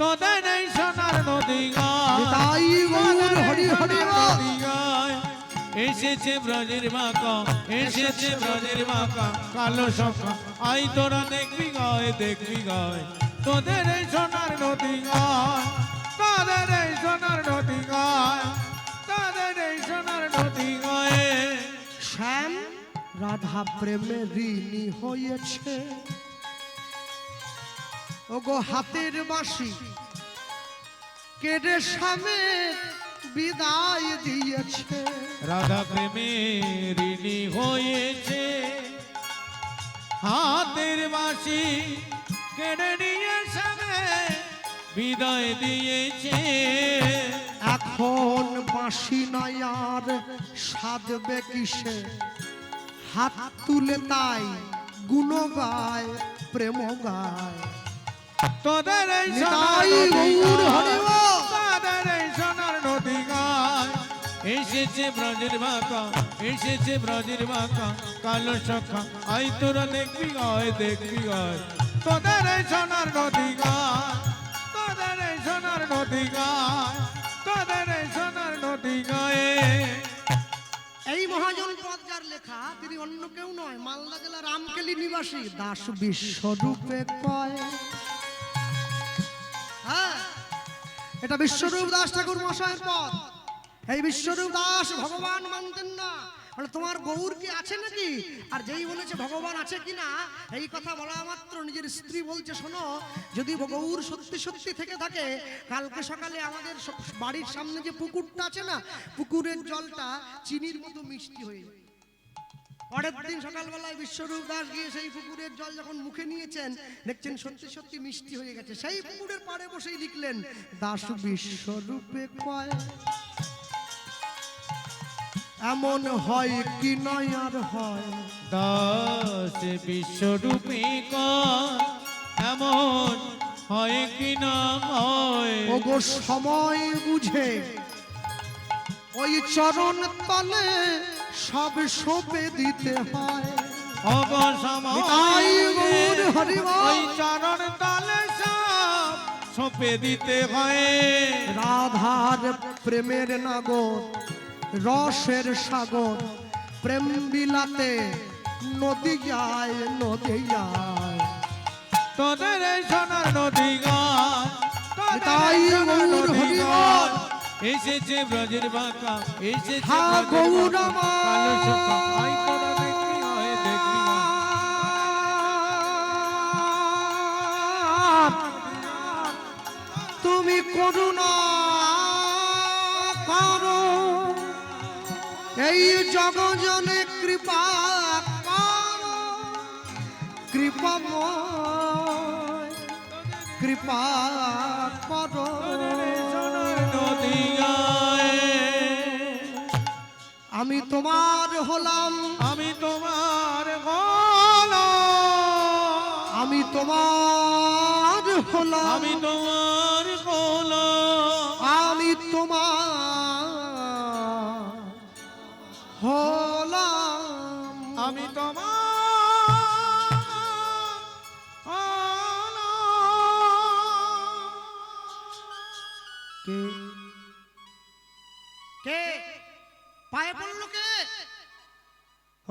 Speaker 2: তোদের এই সোনার নদী গায়
Speaker 1: তাই গৌর হরি হরি বল।
Speaker 2: নদী গায় এসেছে ব্রজের বাঁকা এসেছে ব্রজের বাঁকা কালো সখা আই তোরা দেখবি গায় দেখবি গায় তোদের এই সোনার নদী গায় তোদের এই সোনার নদী গায় তোদের এই সোনার নদী গায়ে
Speaker 1: শ্যাম রাধা প্রেমে ঋণী হয়েছে, ওগো হাতের বাঁশি কেড়ে শ্যামে বিদায় দিয়েছে।
Speaker 2: রাধা প্রেমে ঋণী হয়েছে হাতের বাঁশি কেড়ে নিয়ে সামনে বিদায় দিয়েছে
Speaker 1: এখন বাঁশি নয় আর সাধবে কিসে, হাত তুলে তাই গুণ গায় প্রেম গায়।
Speaker 2: তোদের এই
Speaker 1: নিতাই
Speaker 2: সোনার নদী
Speaker 1: গৌর
Speaker 2: গায়,
Speaker 1: হরি বল।
Speaker 2: তোদের এই সোনার নদী গায় এসেছে ব্রজের বাঁকা এসেছে ব্রজের বাঁকা কালো সখা আই তোরা দেখবি গায় দেখবি গায় তোদের এই সোনার নদী গায় তোদের এই সোনার নদী গায় তোদের এই সোনার নদী গায়ে
Speaker 1: এই মহাজন পদ যার লেখা তিনি অন্য কেউ নয়, মালদা জেলা রামকেলি নিবাসী দাস বিশ্বরূপে কয়। হ্যাঁ, এটা বিশ্বরূপ দাস ঠাকুর মশাইয়ের পদ। এই বিশ্বরূপ দাস ভগবান মানতেন না, বলে তোমার গৌর কি আছে নাকি? আর যেই বলেছে ভগবান আছে কিনা এই কথা বলা মাত্র নিজের স্ত্রী বলছে, শোনো যদি গৌর সত্যি সত্যি থেকে থাকে কালকে সকালে আমাদের বাড়ির সামনে যে পুকুরটা আছে না, পুকুরের জলটা চিনির মতো মিষ্টি হয়ে যায়। পরের দিন সকালবেলায় বিশ্বরূপ দাস গিয়ে সেই পুকুরের জল যখন মুখে নিয়েছেন দেখছেন সত্যি সত্যি মিষ্টি হয়ে গেছে। সেই পুকুরের পাড়ে বসেই লিখলেন দাস বিশ্বরূপে কয়। এমন হয় কি নয় আর হয়,
Speaker 2: দাস বিশ্বরূপী কর এমন হয় কি না হয়
Speaker 1: ওগো সময় বুঝে ওই চরণ তলে সব সঁপে দিতে হয়।
Speaker 2: অবসময়
Speaker 1: নিতাই গৌর হরি বল।
Speaker 2: ওই চরণ তলে সব সঁপে দিতে হয়
Speaker 1: রাধার প্রেমের নাগর রসের সাগর প্রেম বিলাতে নদী যায় নদী যায়।
Speaker 2: তোদের এই সোনার নদী গায় তোদের
Speaker 1: তাই
Speaker 2: এই সোনার
Speaker 1: গৌর
Speaker 2: নদী
Speaker 1: হরি বল।
Speaker 2: গায় এসেছে ব্রজের বাঁকা এসেছে
Speaker 1: হ্যাঁ,
Speaker 2: ব্রজের
Speaker 1: গৌর
Speaker 2: বাঁকা,
Speaker 1: আমার।
Speaker 2: কালো সখা আই তোরা দেখবি হয় দেখবি হয়।
Speaker 1: তুমি করুণা করো এই জগজনে কৃপা করো, কৃপাময় কৃপা করো।
Speaker 2: নদী গায়ে
Speaker 1: আমি তোমার হলাম,
Speaker 2: আমি তোমার গোলাম
Speaker 1: আমি তোমার হলাম,
Speaker 2: আমি তোমার গোলাম
Speaker 1: আমি তোমার হলাম।
Speaker 2: আমি তোমার
Speaker 1: কে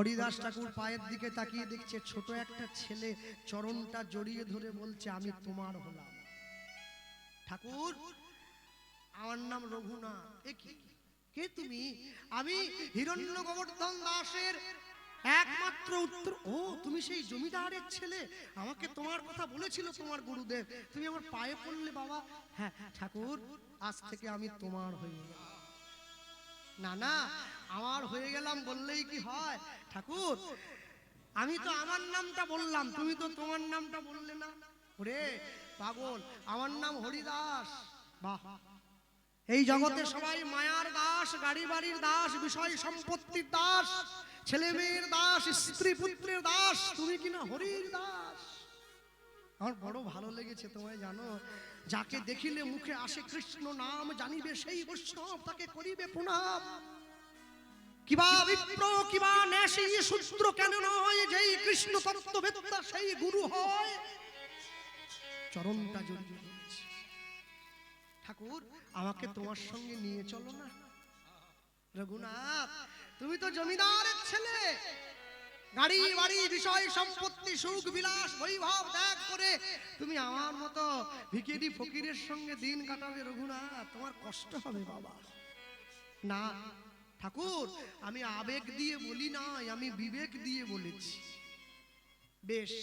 Speaker 1: হরিদাস ঠাকুর পায়ের দিকে তাকিয়ে দেখছে ছোট একটা ছেলে চরণটা জড়িয়ে ধরে বলছে আমি তোমার হলাম। ঠাকুর আমার নাম রঘুনাথ। এ কি, কে তুমি? আমি হিরণ্য গোবর্ধন দাসের একমাত্র উত্তর। ও তুমি সেই জমিদারের ছেলে, আমাকে তোমার কথা বলেছিল তোমার গুরুদেব, তুমি আমার পায়ে পড়লে বাবা। হ্যাঁ ঠাকুর, আজ থেকে আমি তোমার হয়ে গেলাম। না না, আমার হয়ে গেলাম বললেই কি হয় ঠাকুর? আমি তো আমার নামটা বললাম, তুমি তো তোমার নামটা বললে না। ওরে পাগল, আমার নাম হরিদাস। বাহ, এই জগতে সবাই মায়ার দাস, গাড়ি বাড়ির দাস, বিষয় সম্পত্তির দাস, ছেলে মেয়ের দাস, স্ত্রী পুত্রের দাস, তুমি কিনা হরির দাস। আমার বড় ভালো লেগেছে তোমায় জানো, যাকে দেখিলে মুখে আসে কৃষ্ণ নাম, জানিবে সেই বৈষ্ণব, তাকে করিবে প্রণাম। কিবা বিপ্র কিবা নেশী শূদ্র কেন নয়, যেই কৃষ্ণ তত্ত্ববেত্তা সেই গুরু হয়। চরণটা জড়িয়ে ধরেছে। ঠাকুর আমাকে তোমার সঙ্গে নিয়ে চলো না। রঘুনাথ তুমি তো জমিদারের ছেলে, গাড়ি বাড়ি বিষয় সম্পত্তি সুখ বিলাস বৈভব ত্যাগ করে তুমি আমার মতো ভিখারি ফকিরের সঙ্গে দিন কাটাবে। রঘুনাথ তোমার কষ্ট হবে বাবা। না ঠাকুর, আমি আবেগ দিয়ে বলি নাই, আমি বিবেক দিয়ে বলেছি। বেশ,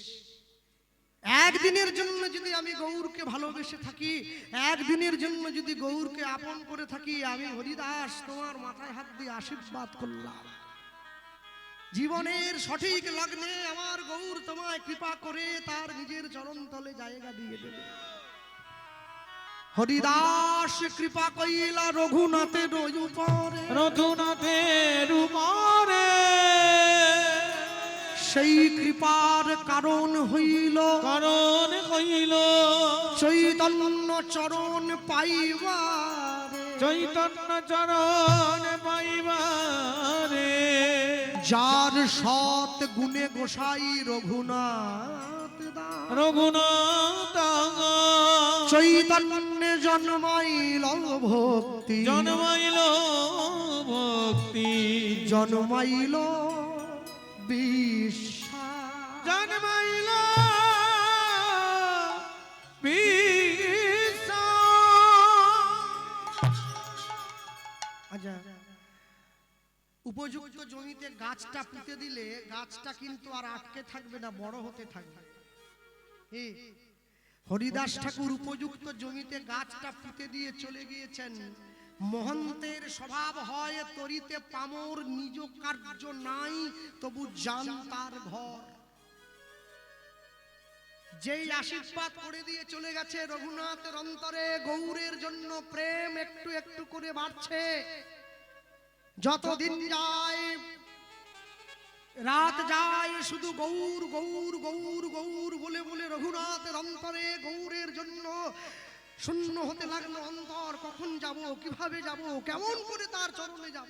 Speaker 1: একদিনের জন্য যদি আমি গৌরকে ভালোবেসে থাকি, একদিনের জন্য যদি গৌরকে আপন করে থাকি, আমি হরিদাস তোমার মাথায় হাত দিয়ে আশীর্বাদ করলাম। জীবনের সঠিক লগ্নে আমার গৌর তোমায় কৃপা করে তার নিজের চরণ তলে জায়গা দিয়ে দেবে। হরিদাস কৃপা কইলা রঘুনাথের উপরে,
Speaker 2: রঘুনাথের উপরে
Speaker 1: সেই কৃপার কারণ হইল,
Speaker 2: কারণ হইল
Speaker 1: চৈতন্য চরণ পাইবারে,
Speaker 2: চৈতন্য চরণ পাইবারে।
Speaker 1: যার সৎ গুণে গোসাই রঘুনাথ দাস,
Speaker 2: রঘুনাথ
Speaker 1: চৈতন্যে জন্মাইল ভক্তি,
Speaker 2: জন্মাইল ভক্তি,
Speaker 1: জন্মাইল বিশ্বাস,
Speaker 2: জন্মাইল
Speaker 1: আচ্ছা, উপযুক্ত জমিতে গাছটা পুঁতে দিলে গাছটা কিন্তু আর আটকে থাকবে না, বড় হতে থাকবে। হরিদাস ঠাকুর উপযুক্ত জমিতে গাছটা পুঁতে দিয়ে চলে গিয়েছেন। মহন্তের স্বভাব হয় তরিতে পামর, নিজ কার্য নাই তবু জান তার ঘর। যেই আশীর্বাদ করে দিয়ে চলে গেছে, রঘুনাথের অন্তরে গৌরের জন্য প্রেম একটু একটু করে বাড়ছে। যতদিন যায় রাত যায়, শুধু গৌর গৌর গৌর গৌর বলে বলে রঘুনাথের অন্তরে গৌরের জন্য শূন্য হতে লাগলো অন্তর। কখন যাব, কিভাবে যাব, কেমন করে তার চরণে যাব।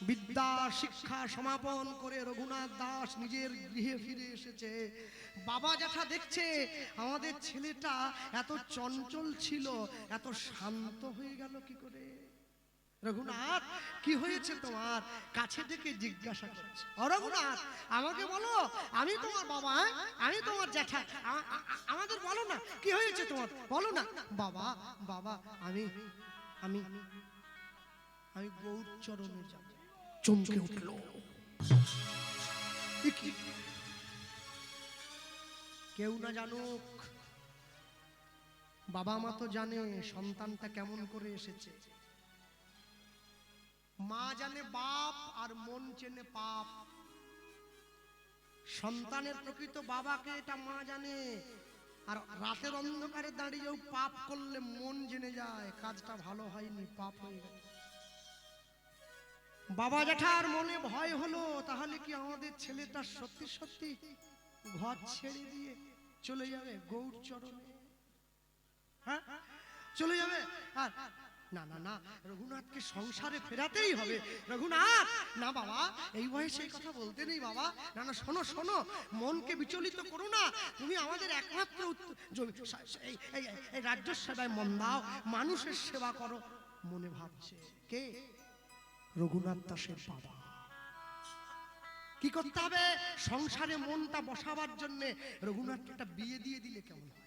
Speaker 1: বিদ্যা শিক্ষা সমাপন করে রঘুনাথ দাস নিজের গৃহে ফিরে এসেছে। বাবা জ্যাঠা দেখছে আমাদের ছেলেটা এত চঞ্চল ছিল, এত শান্ত হয়ে গেল কি করে। রঘুনাথ কি হয়েছে তোমার? কাছে থেকে জিজ্ঞাসা করছে। ও রঘুনাথ আমাকে বলো, আমি তোমার বাবা, আমি তোমার জ্যাঠা, আমাদের বলো না কি হয়েছে তোমার, বলো না। বাবা বাবা আমি আমি আমি গৌর চরণে যাব। চমকে উঠল। কেউ না জানুক, বাবা মা তো জানে সন্তানটা কেমন করে এসেছে। মা জানে বাপ আর মন চেনে পাপ। সন্তানের প্রকৃত বাবাকে এটা মা জানে। আর রাতের অন্ধকারে দাঁড়িয়েও পাপ করলে মন জেনে যায় কাজটা ভালো হয়নি, পাপ হয়ে গেল। বাবা জ্যাঠার মনে ভয় হলো, তাহলে কি আমাদের ছেলেটা সত্যি সত্যি ঘর ছেড়ে দিয়ে চলে যাবে গৌর চরণে? হ্যাঁ চলে যাবে। আর না না না, রঘুনাথকে সংসারে ফেরাতেই হবে। রঘুনাথ না বাবা, এই বয়সে এই কথা বলতে নেই বাবা। না না শোনো শোনো, মনকে বিচলিত করো না। তুমি আমাদের একমাত্র এই রাজ্য সেবায় মন দাও, মানুষের সেবা করো। মনে ভাবছে কে? রঘুনাথ দাসের বাবা। কি করতে হবে? সংসারে মনটা বসাবার জন্য রঘুনাথকে একটা বিয়ে দিয়ে দিলে কেমন হয়?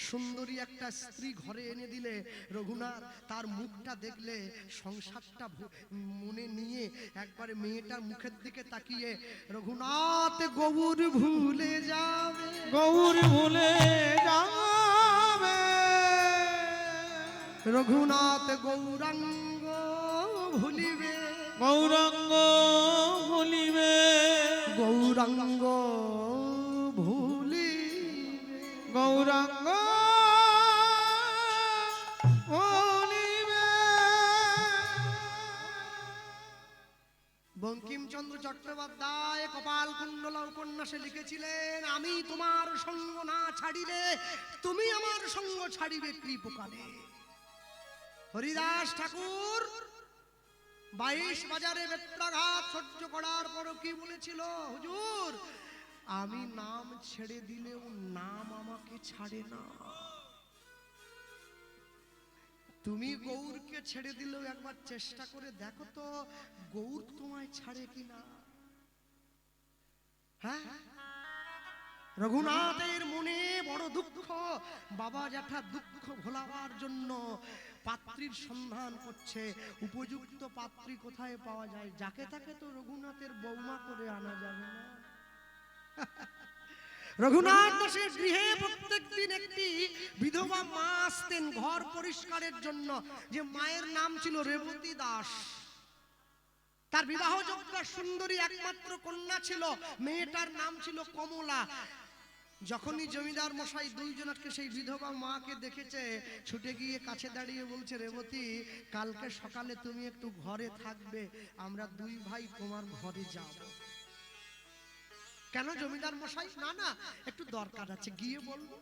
Speaker 1: সুন্দরী একটা স্ত্রী ঘরে এনে দিলে রঘুনাথ তার মুখটা দেখলে সংসারটা মনে নিয়ে একবারে মেয়েটার মুখের দিকে তাকিয়ে রঘুনাথ গৌর ভুলে যাবে,
Speaker 2: গৌর ভুলে যাবে,
Speaker 1: রঘুনাথ গৌরাঙ্গ ভুলিবে,
Speaker 2: গৌরাঙ্গ ভুলিবে,
Speaker 1: গৌরাঙ্গ ভুলিবে,
Speaker 2: গৌরাঙ্গ ভুলিবে।
Speaker 1: বঙ্কিমচন্দ্র চট্টোপাধ্যায় কপালকুণ্ডলা উপন্যাসে লিখেছিলেন, আমি তোমার সঙ্গ না ছাড়িলে তুমি আমার সঙ্গ ছাড়িবে কৃপকালে। হরিদাস ঠাকুর 22 বাজারে বেত্রাঘাত সহ্য করার পর কি বলেছিল? হুজুর, আমি নাম ছেড়ে দিলেও নাম আমাকে ছাড়ে না। তুমি গৌরকে ছেড়ে দিলেও একবার চেষ্টা করে দেখো তো গৌর তোমায় ছাড়ে কিনা। হ্যাঁ, রঘুনাথের মনে বড় দুঃখ। বাবা জ্যাঠা দুঃখ ভোলাবার জন্য পাত্রীর সন্ধান করছে। উপযুক্ত পাত্রী কোথায় পাওয়া যায়? যাকে তাকে তো রঘুনাথের বৌমা করে আনা যাবে না। রঘুনাথ দাসের গৃহে প্রত্যেকদিন একটি বিধবা মা আসতেন ঘর পরিষ্কারের জন্য, যে মায়ের নাম ছিল রেবতী দাস। তার বিবাহযোগ্য সুন্দরী একমাত্র কন্যা ছিল, মেয়েটার নাম ছিল কমলা। যখনই জমিদার মশাই দুইজনকে সেই বিধবা মাকে দেখেছে, ছুটে গিয়ে কাছে দাঁড়িয়ে বলছে, রেবতী, কালকে সকালে তুমি একটু ঘরে থাকবে, আমরা দুই ভাই তোমার ঘরে যাব। কেন জমিদার মশাই? না না, একটু দরকার আছে, গিয়ে বলবো।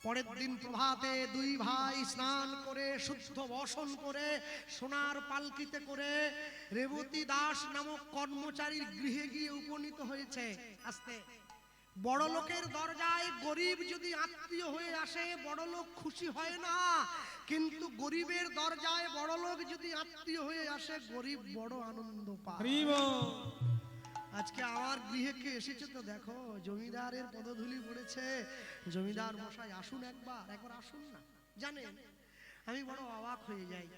Speaker 1: পরের দিন প্রভাতে দুই ভাই স্নান করে শুদ্ধ বসন করে সোনার পালকিতে করে রেবতী দাস নামক কর্মচারীর গৃহে গিয়ে উপনীত হয়েছে। আস্তে বড় লোকের দরজায় গরিব যদি আত্মীয় হয়ে আসে বড় লোক খুশি হয় না, কিন্তু গরিবের দরজায় বড় লোক যদি আত্মীয় হয়ে আসে গরিব বড় আনন্দ পায়। আজকে আমার গৃহে কে এসেছে তো দেখো, জমিদারের পদধূলি পড়েছে। জমিদার মশাই আসুন, একবার আসুন না। জানেন, আমি বড় অবাক হয়ে যাই,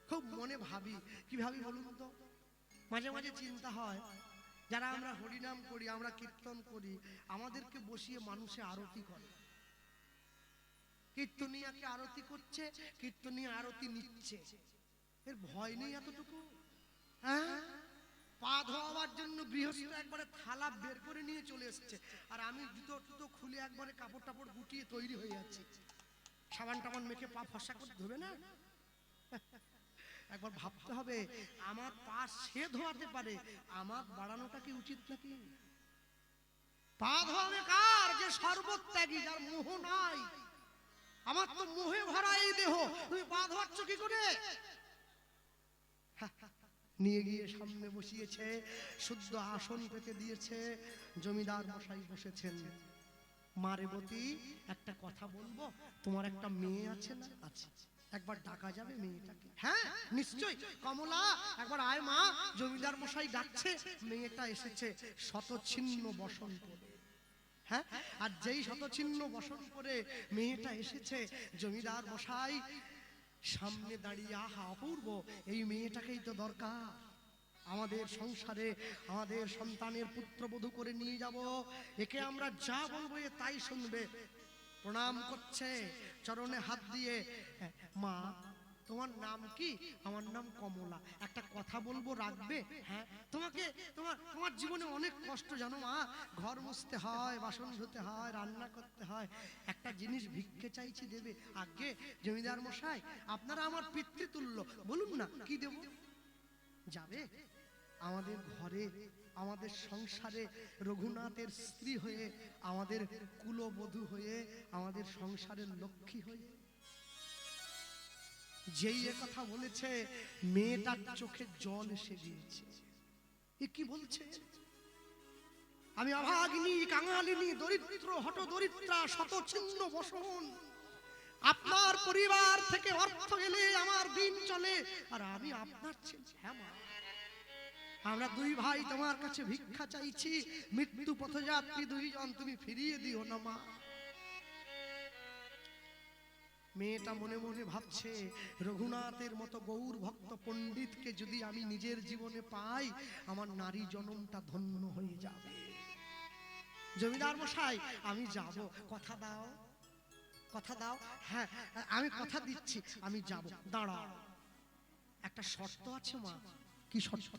Speaker 1: খুব মনে ভাবি। কি ভাবি বলুন তো? মাঝে মাঝে চিন্তা হয়, যারা আমরা হরিনাম করি, আমরা কীর্তন করি, আমাদেরকে বসিয়ে মানুষে আরতি করে। কীর্তনিয়াকে আরতি করছে, কীর্তনিয়া আরতি নিচ্ছে, এর ভয় নেই এতটুকু? হ্যাঁ, পা ধোয়াবার জন্য গৃহস্থ একবারে থালা বের করে নিয়ে চলে এসেছে, আর আমি জুতো খুলে একবারে কাপড় টাপড় গুটিয়ে তৈরি হয়ে যাচ্ছি। সাবান টাবান মেখে পা ফসা করে ধোবে না? একবার ভাবতে হবে, আমার পা সে ধোয়াতে পারে, আমার বাড়ানোটা কি উচিত নাকি? পা ধোয়াবে কার? যে সর্বত্যাগী, যার মোহ নাই। আমার তো মোহে ভরা এই দেহ, তুমি পা ধোয়াচ্ছ কি করে? নিয়ে গিয়ে সামনে বসিয়েছে, শুদ্ধ আসন পেতে দিয়েছে। জমিদার মশাই বসেছেন। মা রেবতী, একটা কথা বলবো, তোমার একটা মেয়ে আছে না? আছে। একবার ডাকা যাবে মেয়েটাকে? হ্যাঁ নিশ্চয়ই। কমলা, একবার আয় মা। জমিদার মশাই ডাকছে। মেয়েটা এসেছে শতচ্ছিন্ন বসন পরে। হ্যাঁ, আর যেই শতচ্ছিন্ন বসন পরে মেয়েটা এসেছে, জমিদার মশাই সামনে দাঁড়িয়ে, আহা অপূর্ব, এই মেয়েটাকেই তো দরকার আমাদের সংসারে, আমাদের সন্তানের পুত্রবধূ করে নিয়ে যাব। একে আমরা যা বলবো এ তাই শুনবে। প্রণাম করছে, চরণে হাত দিয়ে, মা তোমার নাম কি? আমার নাম কমলা, একটা কথা বলবো, রাখবে? হ্যাঁ। তোমার জীবনে অনেক কষ্ট জানো মা, ঘর মুছতে হয়, বাসন ধুতে হয়, রান্না করতে হয়, একটা জিনিস ভিক্ষে চাইছি, দেবে? আগে জমিদার মশাই, আপনারা আমার পিতৃতুল্য, বলুন না কি দেব? যাবে আমাদের ঘরে, আমাদের সংসারে রঘুনাথের স্ত্রী হয়ে, আমাদের কুলবধূ হয়ে, আমাদের সংসারের লক্ষ্মী হয়ে। যেই এ কথা বলেছে, মেয়েটার চোখে জল এসে গিয়েছে। এ কি বলছে? আমি অভাগিনী, কাঙালিনী, দরিদ্র, হতদরিদ্রা, শতচ্ছিন্ন বসন, আপনার পরিবার থেকে অর্থ এলে আমার দিন চলে, আর আমি আপনার ছেলে। হ্যাঁ মা, আমরা দুই ভাই তোমার কাছে ভিক্ষা চাইছি, মৃত্যু পথযাত্রী দুইজন, তুমি ফিরিয়ে দিও না মা। মেয়েটা মনে মনে ভাবছে, রঘুনাথের মতো গৌর ভক্ত পণ্ডিতকে যদি আমি নিজের জীবনে পাই, আমার নারী জনমটা ধন্য হয়ে যাবে। জমিদার মশাই, আমি যাব, কথা দাও, কথা দাও। হ্যাঁ, আমি কথা দিচ্ছি, আমি যাব। দাঁড়াও, একটা শর্ত আছে মা। কি শর্ত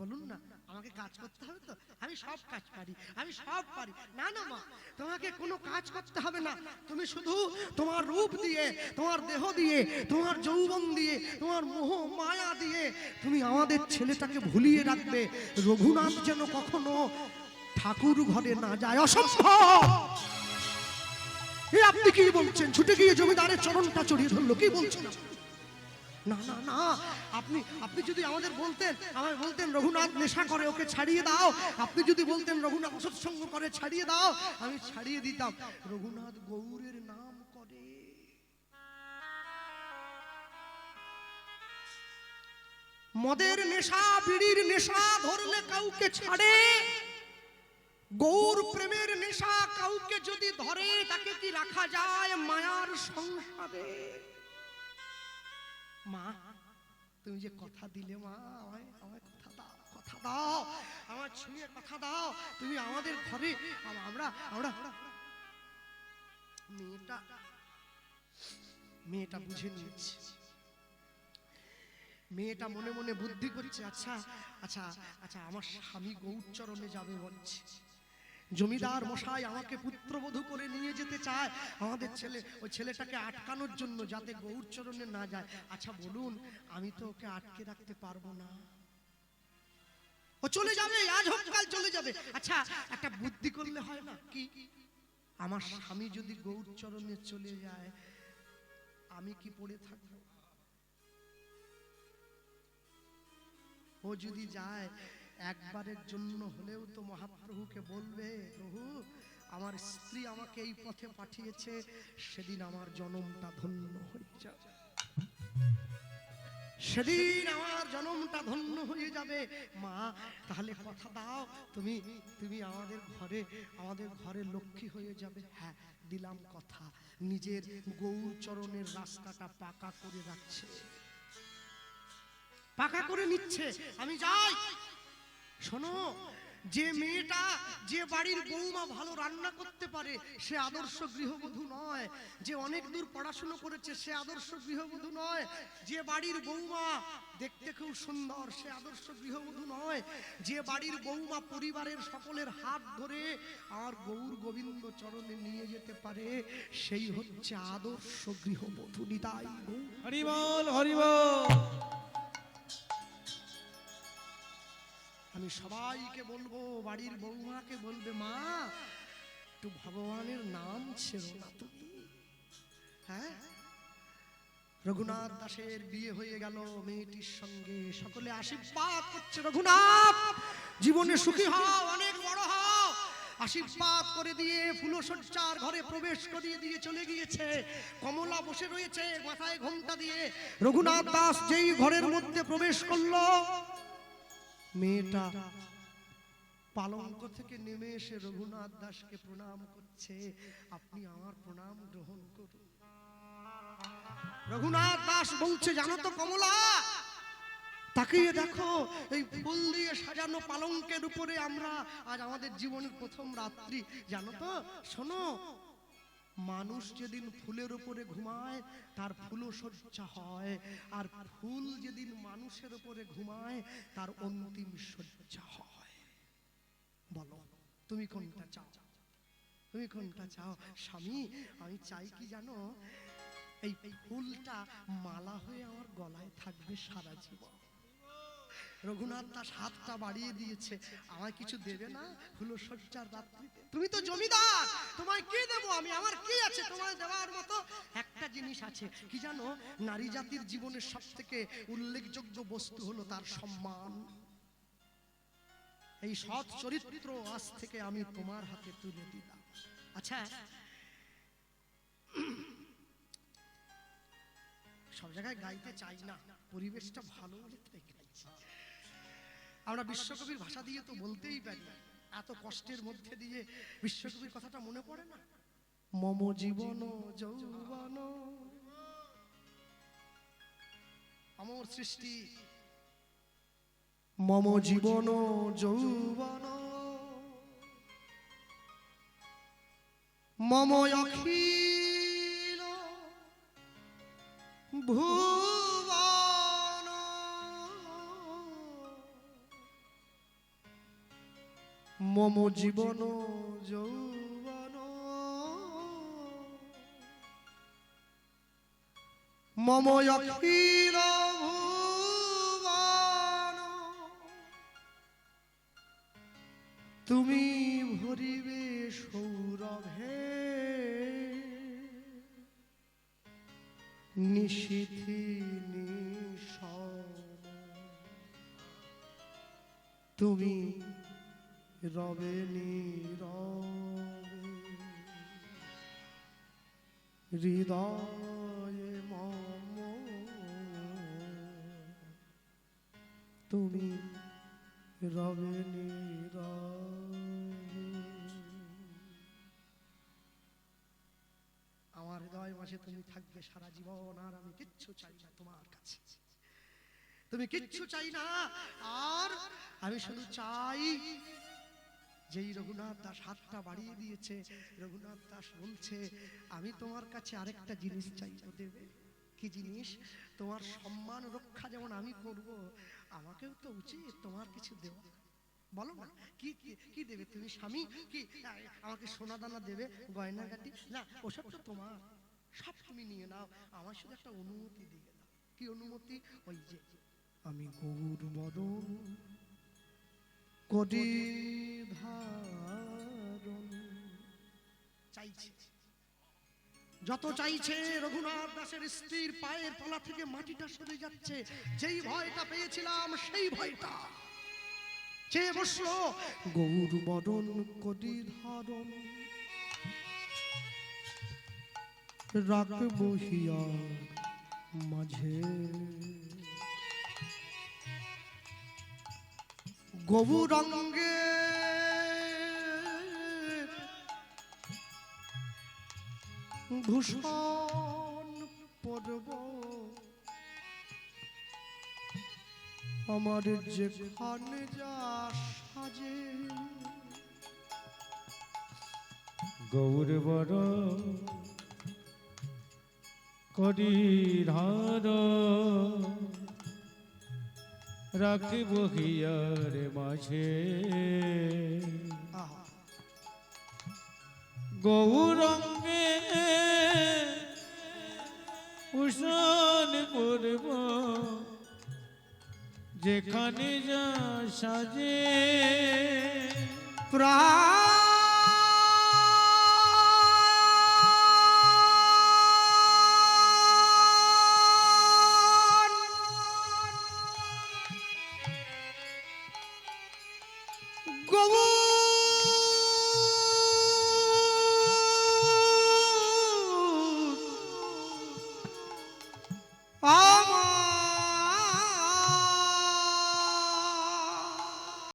Speaker 1: বলুন না? আমাকে কাজ করতে হবে তো, আমি সব কাজ পারি, আমি সব পারি। না না মা, তোমাকে কোনো কাজ করতে হবে না, তুমি শুধু তোমার রূপ দিয়ে, তোমার দেহ দিয়ে, তোমার যৌবন দিয়ে, তোমার মোহ মায়া দিয়ে তুমি আমাদের ছেলেটাকে ভুলিয়ে রাখবে। রঘুনাথ যেন কখনো ঠাকুর ঘরে না যায়। অসম্ভব! আপনি কি বলছেন? ছুটে গিয়ে জমিদারের চরণটা জড়িয়ে ধরলো। কি বলছেন? না না না, আপনি যদি আমাদের বলতেন, আমায় বলতেন রঘুনাথ নেশা করে, ওকে ছাড়িয়ে দাও। আপনি যদি বলতেন রঘুনাথ সৎসঙ্গ করে, ছাড়িয়ে দাও, আমি ছাড়িয়ে দিতাম। রঘুনাথ গৌরের নাম করে। মদের নেশা, বিড়ির নেশা ধরলে কাউকে ছাড়ে, গৌর প্রেমের নেশা কাউকে যদি ধরে, তাকে কি রাখা যায় মায়ার সংসারে? মা, তুমি যে কথা দিলে মা, আমায় কথা দাও, কথা দাও, আমার ছুঁয়ে কথা দাও। তুমি আমাদের ঘরে, আমরা আমরা মেয়েটা বুঝে নিয়েছে। মেয়েটা মনে মনে বুদ্ধি করছে, আচ্ছা আচ্ছা আচ্ছা, আমার স্বামী গৌরচরণে যাবে বলছে, জমিদার মশাই আমাকে পুত্রবধূ করে নিয়ে যেতে চায় আমাদের ছেলে, ওই ছেলেটাকে আটকানোর জন্য, যাতে গৌরচরণে না যায়। আচ্ছা বলুন, আমি তো ওকে আটকে রাখতে পারবো না, ও চলে যাবে, আজ হোক কাল চলে যাবে। আচ্ছা, একটা বুদ্ধি করলে হয় না? কি? আমার স্বামী যদি গৌরচরণে চলে যায়, আমি কি পড়ে থাকবো? ও যদি যায়, একবারের জন্য হলেও তো মহাপ্রভুকে বলবে, প্রভু আমার স্ত্রী আমাকে এই পথে পাঠিয়েছে, সেদিন আমার জনমটা ধন্য হয়ে যাবে, সেদিন আমার জনমটা ধন্য হয়ে যাবে। মা, তাহলে কথা দাও, তুমি আমাদের ঘরে লক্ষ্মী হয়ে যাবে। হ্যাঁ, দিলাম কথা। নিজের গৌরচরণের রাস্তাটা পাকা করে রাখছে, পাকা করে নিচ্ছে। আমি যাই। শোনো, যে মেয়েটা, যে বাড়ির বৌমা ভালো রান্না করতে পারে, সে আদর্শ গৃহবধূ নয়। যে অনেক দূর পড়াশোনা করেছে, সে আদর্শ গৃহবধূ নয়। যে বাড়ির বৌমা দেখতে খুব সুন্দর, সে আদর্শ গৃহবধূ নয়। যে বাড়ির বৌমা পরিবারের সকলের হাত ধরে আর গৌর গোবিন্দ চরণে নিয়ে যেতে পারে, সেই হচ্ছে আদর্শ গৃহবধূ। নিতাই গৌর
Speaker 2: হরি বল, হরি বল।
Speaker 1: আমি সবাইকে বলবো, বাড়ির বৌমাকে বলবে, মা একটু ভগবানের নাম ছেড়ো না তুমি। হ্যাঁ, রঘুনাথ দাসের বিয়ে হয়ে গেল মেয়েটির সঙ্গে। সকলে আশীর্বাদ করছে, রঘুনাথ জীবনে সুখী হও, অনেক বড় হও। আশীর্বাদ করে দিয়ে ফুলশয্যার ঘরে প্রবেশ করিয়ে দিয়ে চলে গিয়েছে। কমলা বসে রয়েছে মাথায় ঘোমটা দিয়ে। রঘুনাথ দাস যেই ঘরের মধ্যে প্রবেশ করলো, মেয়েটা পালঙ্ক থেকে নেমে এসে রঘুনাথ দাসকে প্রণাম করছে। আপনি আমার প্রণাম গ্রহণ করুন। রঘুনাথ দাস বলছে, জানো তো কমলা, তাকিয়ে দেখো, এই ফুল দিয়ে সাজানো পালঙ্কের উপরে আমরা আজ আমাদের জীবনের প্রথম রাত্রি। জানো তো, শোনো, মানুষ যেদিন ফুলের উপরে ঘুমায় তার ফুলশয্যা হয়, আর ফুল যেদিন মানুষের উপরে ঘুমায় তার অন্তিম শয্যা হয়। বলো, তুমি কোনটা চাও? তুমি কোনটা চাও? স্বামী, আমি চাই কি জানো, এই ফুলটা মালা হয়ে আমার গলায় থাকবে সারা জীবন। রঘুনাথ দাস হাতটা বাড়িয়ে দিয়েছে, আমায় কিছু দেবে না ফুলশয্যার রাত্রিতে? তুমি তো জমিদার, তোমায় কি দেবো আমি? আমার কি আছে তোমায় দেওয়ার মতো? একটা জিনিস আছে, কি জানো, নারী জাতির জীবনের সব থেকে উল্লেখযোগ্য বস্তু হলো তার সম্মান। এই সৎ চরিত্র আজ থেকে আমি তোমার হাতে তুলে দিলাম। আচ্ছা, সব জায়গায় গাইতে চাই না, পরিবেশটা ভালো হলে তাই গাইছি। আমরা বিশ্বকবির ভাষা দিয়ে তো বলতেই পারি, এত কষ্টের মধ্যে দিয়ে বিশ্বকবির কথাটা মনে পড়ে না? মম জীবন যৌবন, অমর সৃষ্টি, মম জীবন যৌবন, মম অখিল ভুবন, মম জীবন যৌবন, মম অখিল ভুবন, তুমি ভরিবে সৌরভে নিশীথি নিশন, তুমি রবে নীরবে হৃদয়ে মম, তুমি রবে নীরবে। আমার হৃদয় মাঝে তুমি থাকবে সারা জীবন, আর আমি কিচ্ছু চাই না তোমার কাছে, তুমি কিচ্ছু চাই না। আর আমি শুধু চাই, যেই রঘুনাথ দাস হাতটা বাড়িয়ে দিয়েছে, রঘুনাথ দাস বলছে আমি তোমার কাছে আরেকটা জিনিস চাই, তো দেবে? কি জিনিস? তোমার সম্মান রক্ষা যেমন আমি করব, আমাকেও তো উচিত তোমার কিছু দেওয়া। বলো না, কি কি দেবে তুমি? স্বামী কি আমাকে সোনা দানা দেবে, গয়নাগাটি? না, ওসব তো তোমার, সব তুমি নিয়ে নাও, আমার শুধু একটা অনুমতি দিয়ে দাও। কি অনুমতি? ওই যে আমি গৌর বদন করি ধারণ চাইছি। যত চাইছে রঘুনাথ দাসের স্ত্রীর পায়ের তলা থেকে মাটিটা সরে যাচ্ছে। যেই ভয়টা পেয়েছিলাম সেই ভয়টা চেয়ে বসলো। গৌর বদন করি ধারণ রাখবো হিয়ার মাঝে, গৌরাঙ্গে ভূষণ পরব, আমার যেখানে যা সাজে।
Speaker 2: গৌর বড় করি ধার রাখিব হিয়ার মাঝে, গৌরঙ্গে ভূষণ পরব, যেখানে যা সাজে।
Speaker 1: প্রাণ